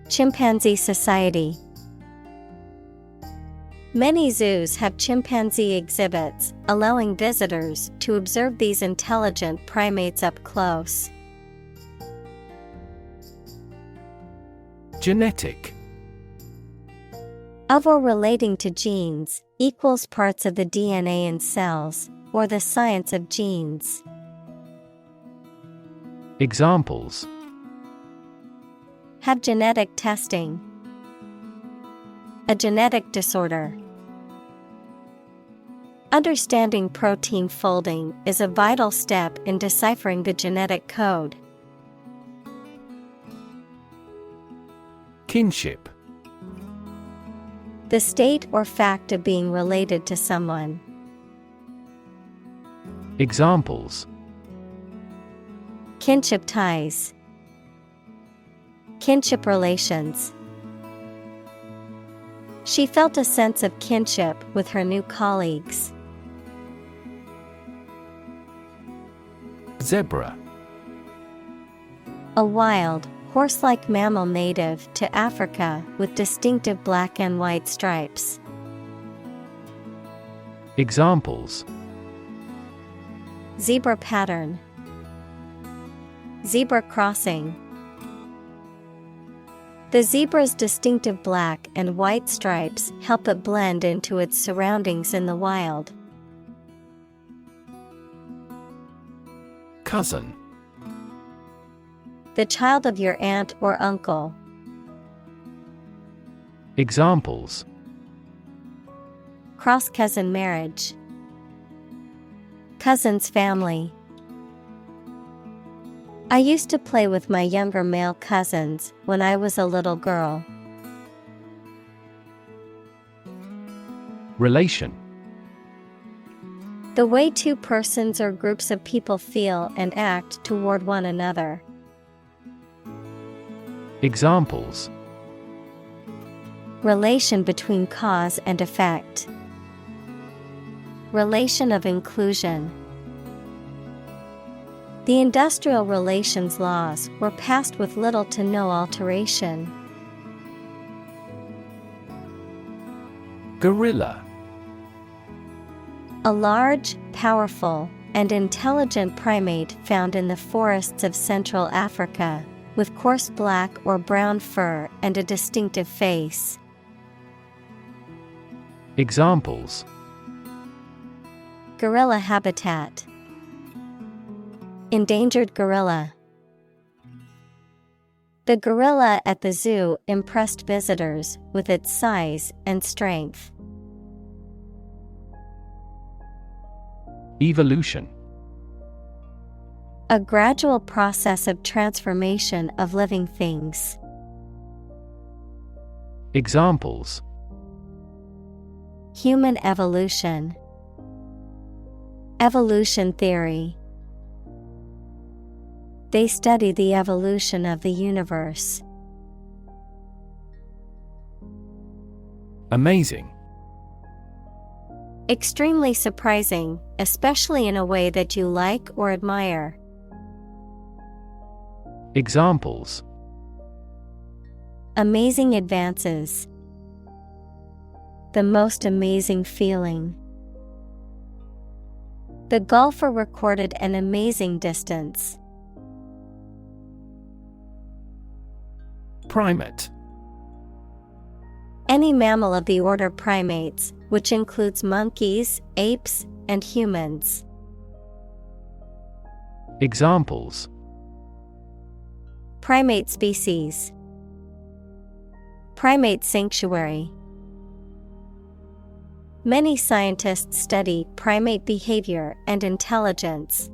Chimpanzee society. Many zoos have chimpanzee exhibits, allowing visitors to observe these intelligent primates up close. Genetic. Of or relating to genes, equals parts of the DNA in cells, or the science of genes. Examples: Have genetic testing. A genetic disorder. Understanding protein folding is a vital step in deciphering the genetic code. Kinship. The state or fact of being related to someone. Examples: Kinship ties. Kinship relations. She felt a sense of kinship with her new colleagues. Zebra. A wild, horse-like mammal native to Africa with distinctive black and white stripes. Examples: Zebra pattern. Zebra crossing. The zebra's distinctive black and white stripes help it blend into its surroundings in the wild. Cousin. The child of your aunt or uncle. Examples: Cross-cousin marriage. Cousin's family. I used to play with my younger male cousins when I was a little girl. Relation. The way two persons or groups of people feel and act toward one another. Examples: Relation between cause and effect. Relation of inclusion. The industrial relations laws were passed with little to no alteration. Gorilla. A large, powerful, and intelligent primate found in the forests of Central Africa, with coarse black or brown fur and a distinctive face. Examples: Gorilla habitat. Endangered gorilla. The gorilla at the zoo impressed visitors with its size and strength. Evolution. A gradual process of transformation of living things. Examples: Human evolution. Evolution theory. They study the evolution of the universe. Amazing. Extremely surprising, especially in a way that you like or admire. Examples: Amazing advances. The most amazing feeling. The golfer recorded an amazing distance. Primate. Any mammal of the order primates, which includes monkeys, apes, and humans. Examples: Primate species. Primate sanctuary. Many scientists study primate behavior and intelligence.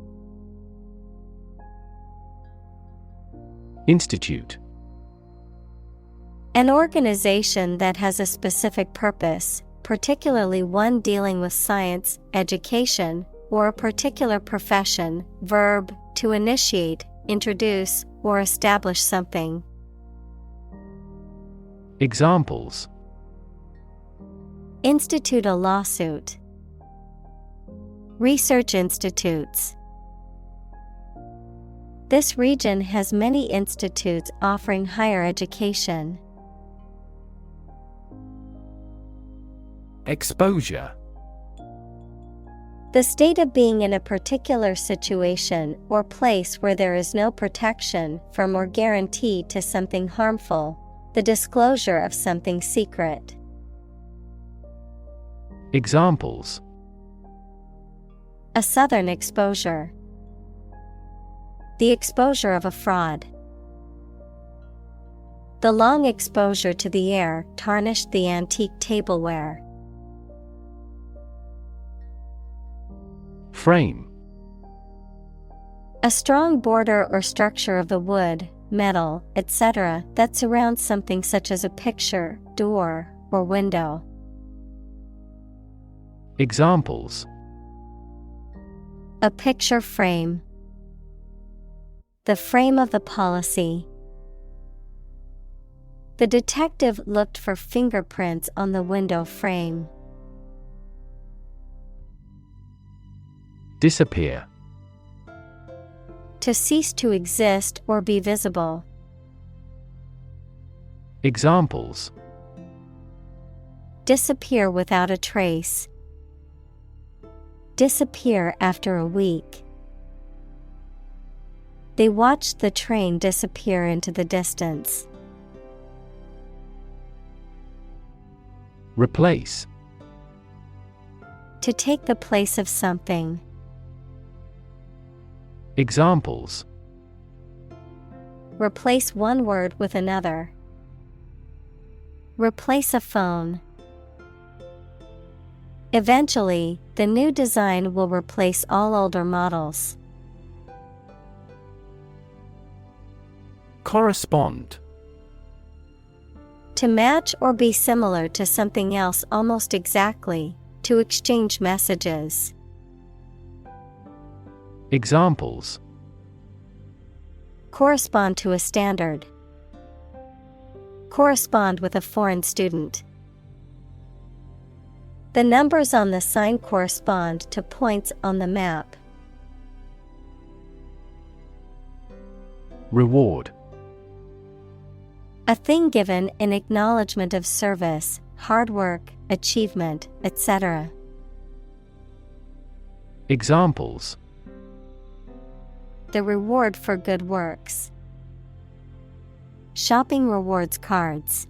Institute. An organization that has a specific purpose, particularly one dealing with science, education, or a particular profession. Verb, to initiate, introduce, or establish something. Examples: Institute a lawsuit. Research institutes. This region has many institutes offering higher education. Exposure. The state of being in a particular situation or place where there is no protection from or guarantee to something harmful, the disclosure of something secret. Examples: A southern exposure. The exposure of a fraud. The long exposure to the air tarnished the antique tableware. Frame. A strong border or structure of the wood, metal, etc. that surrounds something such as a picture, door, or window. Examples: A picture frame. The frame of the policy. The detective looked for fingerprints on the window frame. Disappear. To cease to exist or be visible. Examples: Disappear without a trace. Disappear after a week. They watched the train disappear into the distance. Replace. To take the place of something. Examples. Replace one word with another. Replace a phone. Eventually, the new design will replace all older models. Correspond. To match or be similar to something else almost exactly, to exchange messages. Examples. Correspond to a standard. Correspond with a foreign student. The numbers on the sign correspond to points on the map. Reward. A thing given in acknowledgement of service, hard work, achievement, etc. Examples. The reward for good works. Shopping rewards cards.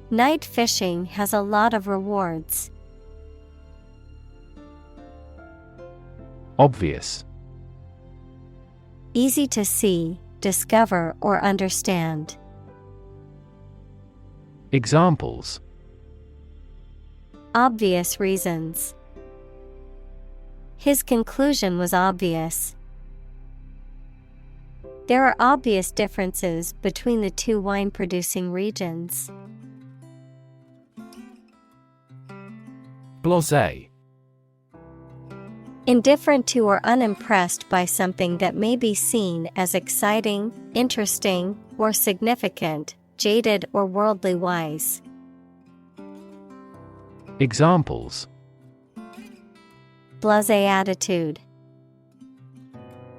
Night fishing has a lot of rewards. Obvious. Easy to see, discover, or understand. Examples. Obvious reasons. His conclusion was obvious. There are obvious differences between the two wine-producing regions. Blasé. Indifferent to or unimpressed by something that may be seen as exciting, interesting, or significant, jaded or worldly wise. Examples. Blasé attitude.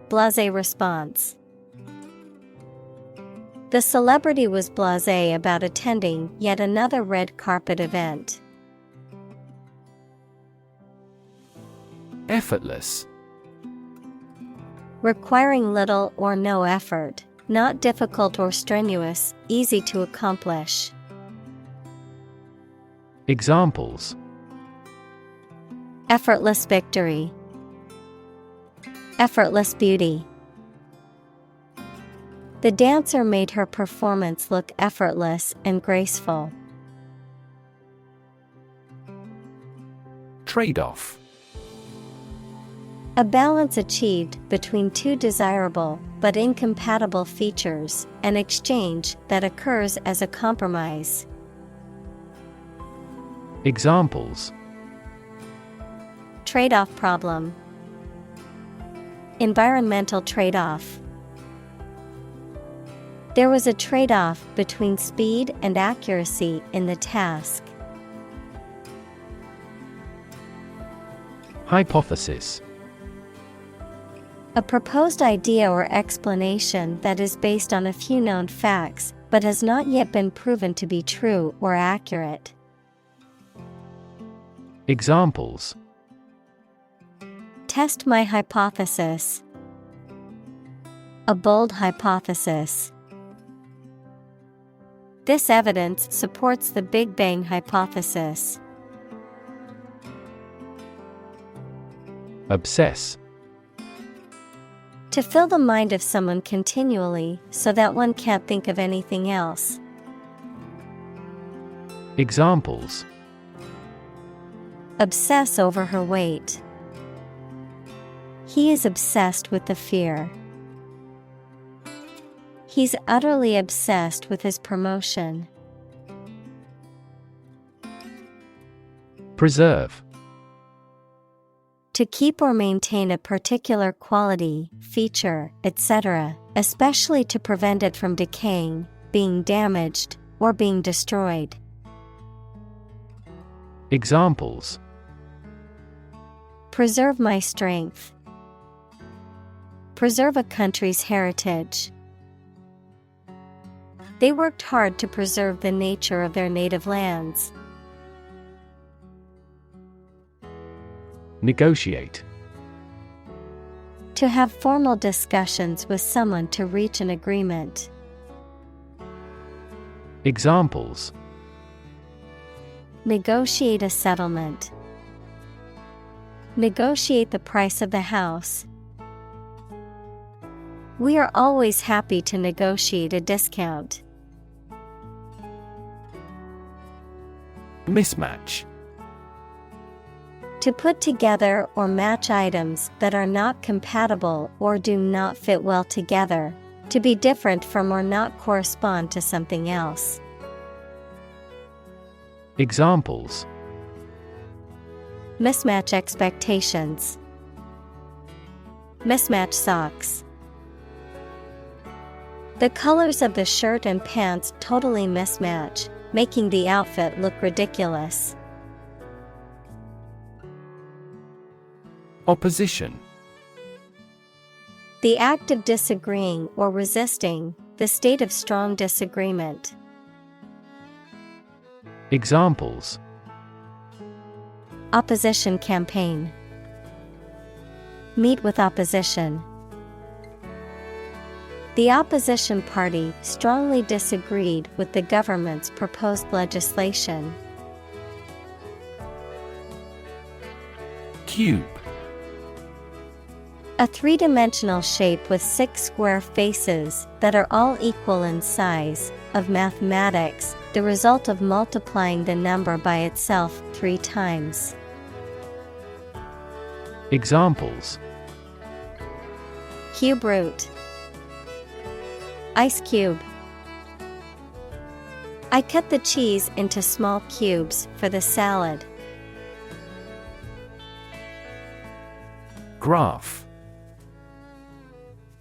Blasé response. The celebrity was blasé about attending yet another red carpet event. Effortless. Requiring little or no effort, not difficult or strenuous, easy to accomplish. Examples. Effortless victory. Effortless beauty. The dancer made her performance look effortless and graceful. Trade-off. A balance achieved between two desirable but incompatible features, an exchange that occurs as a compromise. Examples. Trade-off problem. Environmental trade-off. There was a trade-off between speed and accuracy in the task. Hypothesis. A proposed idea or explanation that is based on a few known facts, but has not yet been proven to be true or accurate. Examples. Test my hypothesis. A bold hypothesis. This evidence supports the Big Bang hypothesis. Obsess. To fill the mind of someone continually so that one can't think of anything else. Examples. Obsess over her weight. He is obsessed with the fear. He's utterly obsessed with his promotion. Preserve. To keep or maintain a particular quality, feature, etc., especially to prevent it from decaying, being damaged, or being destroyed. Examples. Preserve my strength. Preserve a country's heritage. They worked hard to preserve the nature of their native lands. Negotiate. To have formal discussions with someone to reach an agreement. Examples. Negotiate a settlement. Negotiate the price of the house. We are always happy to negotiate a discount. Mismatch. To put together or match items that are not compatible or do not fit well together. To be different from or not correspond to something else. Examples: mismatch expectations, mismatch socks. The colors of the shirt and pants totally mismatch, making the outfit look ridiculous. Opposition. The act of disagreeing or resisting, the state of strong disagreement. Examples: opposition campaign, meet with opposition. The opposition party strongly disagreed with the government's proposed legislation. Cube. A three-dimensional shape with 6 square faces that are all equal in size, of mathematics, the result of multiplying the number by itself 3 times. Examples: cube root, ice cube. I cut the cheese into small cubes for the salad. Graph.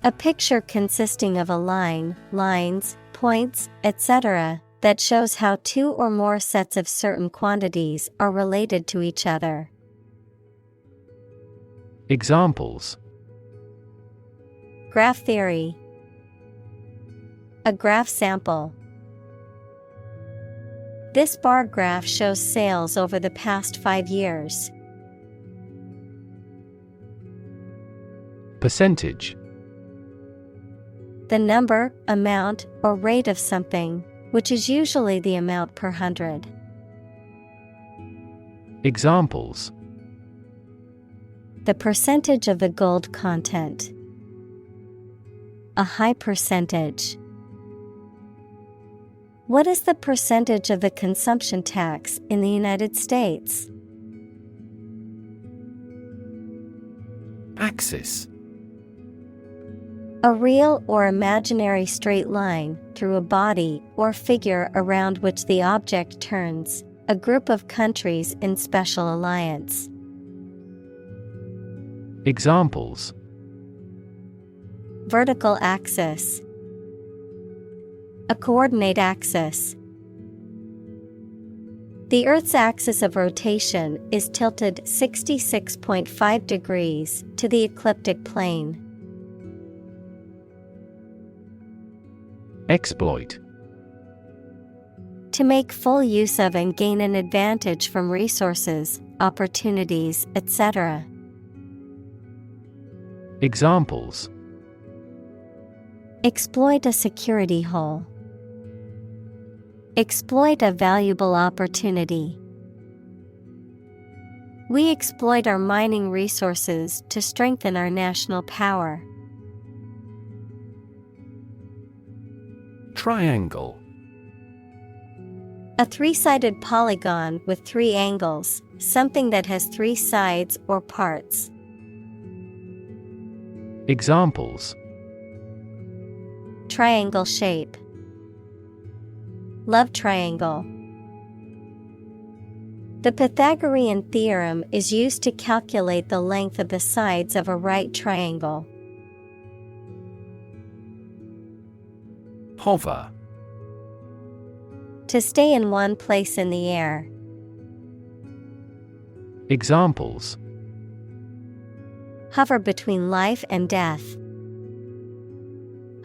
A picture consisting of a line, lines, points, etc., that shows how 2 or more sets of certain quantities are related to each other. Examples: graph theory, a graph sample. This bar graph shows sales over the past 5 years. Percentage. The number, amount, or rate of something, which is usually the amount per 100. Examples: the percentage of the gold content. A high percentage. What is the percentage of the consumption tax in the United States? Axis. A real or imaginary straight line through a body or figure around which the object turns, a group of countries in special alliance. Examples: vertical axis, a coordinate axis. The Earth's axis of rotation is tilted 66.5 degrees to the ecliptic plane. Exploit. To make full use of and gain an advantage from resources, opportunities, etc. Examples: exploit a security hole. Exploit a valuable opportunity. We exploit our mining resources to strengthen our national power. Triangle. A 3-sided polygon with 3 angles, something that has 3 sides or parts. Examples: triangle shape, love triangle. The Pythagorean theorem is used to calculate the length of the sides of a right triangle. Hover. To stay in one place in the air. Examples: hover between life and death.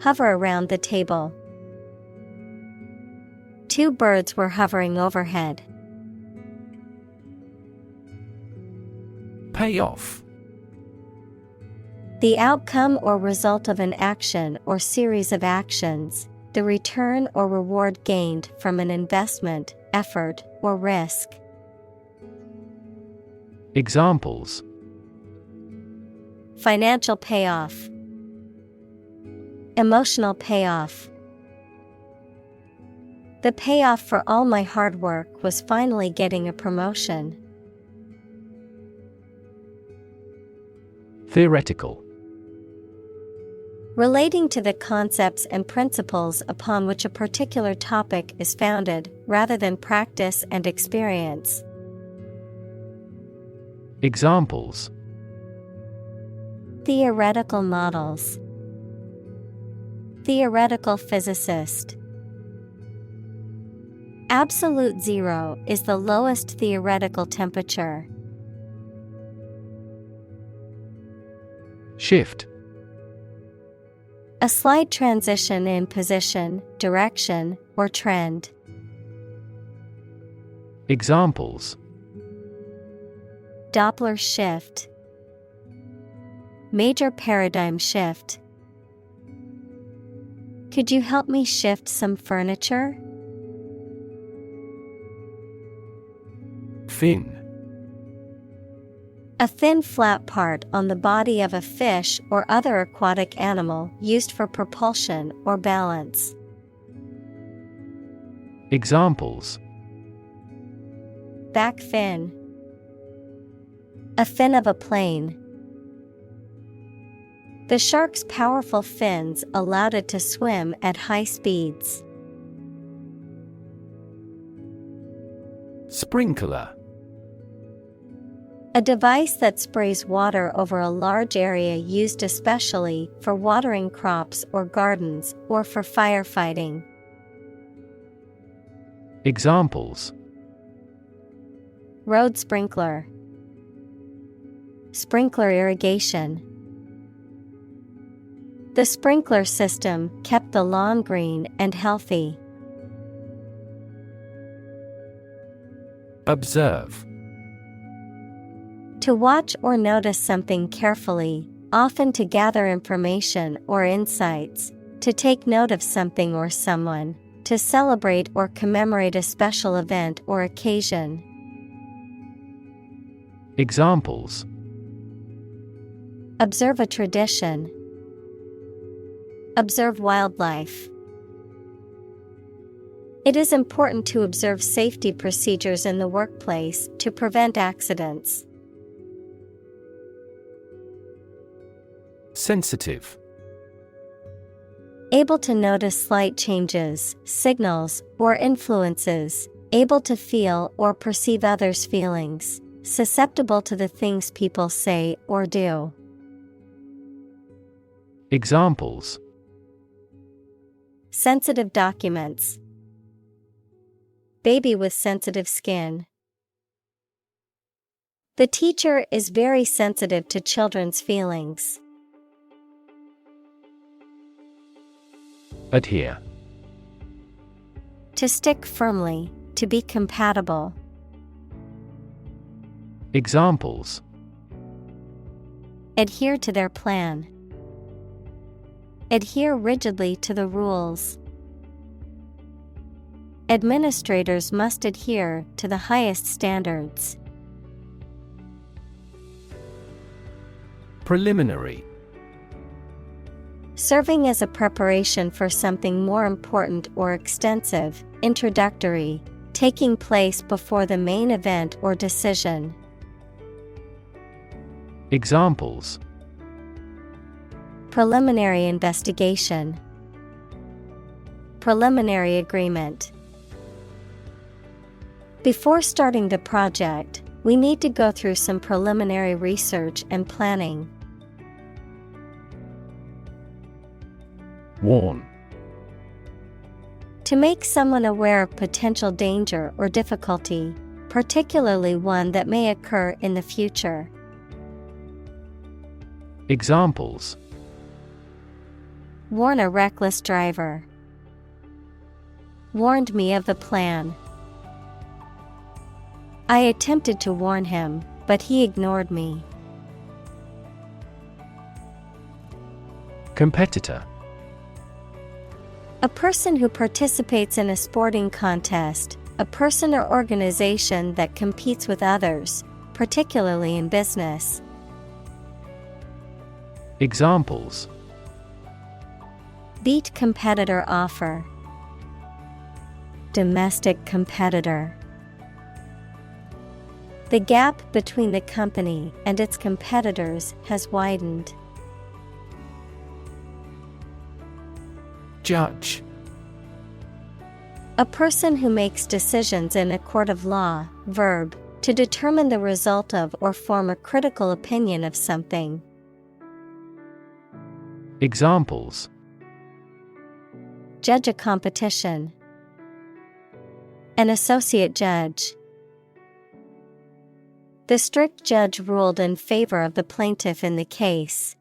Hover around the table. 2 birds were hovering overhead. Payoff. The outcome or result of an action or series of actions, the return or reward gained from an investment, effort, or risk. Examples: financial payoff, emotional payoff. The payoff for all my hard work was finally getting a promotion. Theoretical: relating to the concepts and principles upon which a particular topic is founded, rather than practice and experience. Examples: theoretical models, theoretical physicist. Absolute zero is the lowest theoretical temperature. Shift: a slight transition in position, direction, or trend. Examples: Doppler shift, major paradigm shift. Could you help me shift some furniture? Fin: a thin flat part on the body of a fish or other aquatic animal used for propulsion or balance. Examples: back fin, a fin of a plane. The shark's powerful fins allowed it to swim at high speeds. Sprinkler: a device that sprays water over a large area used especially for watering crops or gardens or for firefighting. Examples: road sprinkler, sprinkler irrigation. The sprinkler system kept the lawn green and healthy. Observe: to watch or notice something carefully, often to gather information or insights, to take note of something or someone, to celebrate or commemorate a special event or occasion. Examples: observe a tradition, observe wildlife. It is important to observe safety procedures in the workplace to prevent accidents. Sensitive: able to notice slight changes, signals, or influences, able to feel or perceive others' feelings, susceptible to the things people say or do. Examples: sensitive documents, baby with sensitive skin. The teacher is very sensitive to children's feelings. Adhere: to stick firmly, to be compatible. Examples: adhere to their plan, adhere rigidly to the rules. Administrators must adhere to the highest standards. Preliminary: serving as a preparation for something more important or extensive, introductory, taking place before the main event or decision. Examples: preliminary investigation, preliminary agreement. Before starting the project, we need to go through some preliminary research and planning. Warn: to make someone aware of potential danger or difficulty, particularly one that may occur in the future. Examples: warn a reckless driver, warned me of the plan. I attempted to warn him, but he ignored me. Competitor: a person who participates in a sporting contest, a person or organization that competes with others, particularly in business. Examples: Beat competitor offer. Domestic competitor. The gap between the company and its competitors has widened. Judge. A person who makes decisions in a court of law. Verb, to determine the result of or form a critical opinion of something. Examples: Judge a competition. An associate judge. The strict judge ruled in favor of the plaintiff in the case.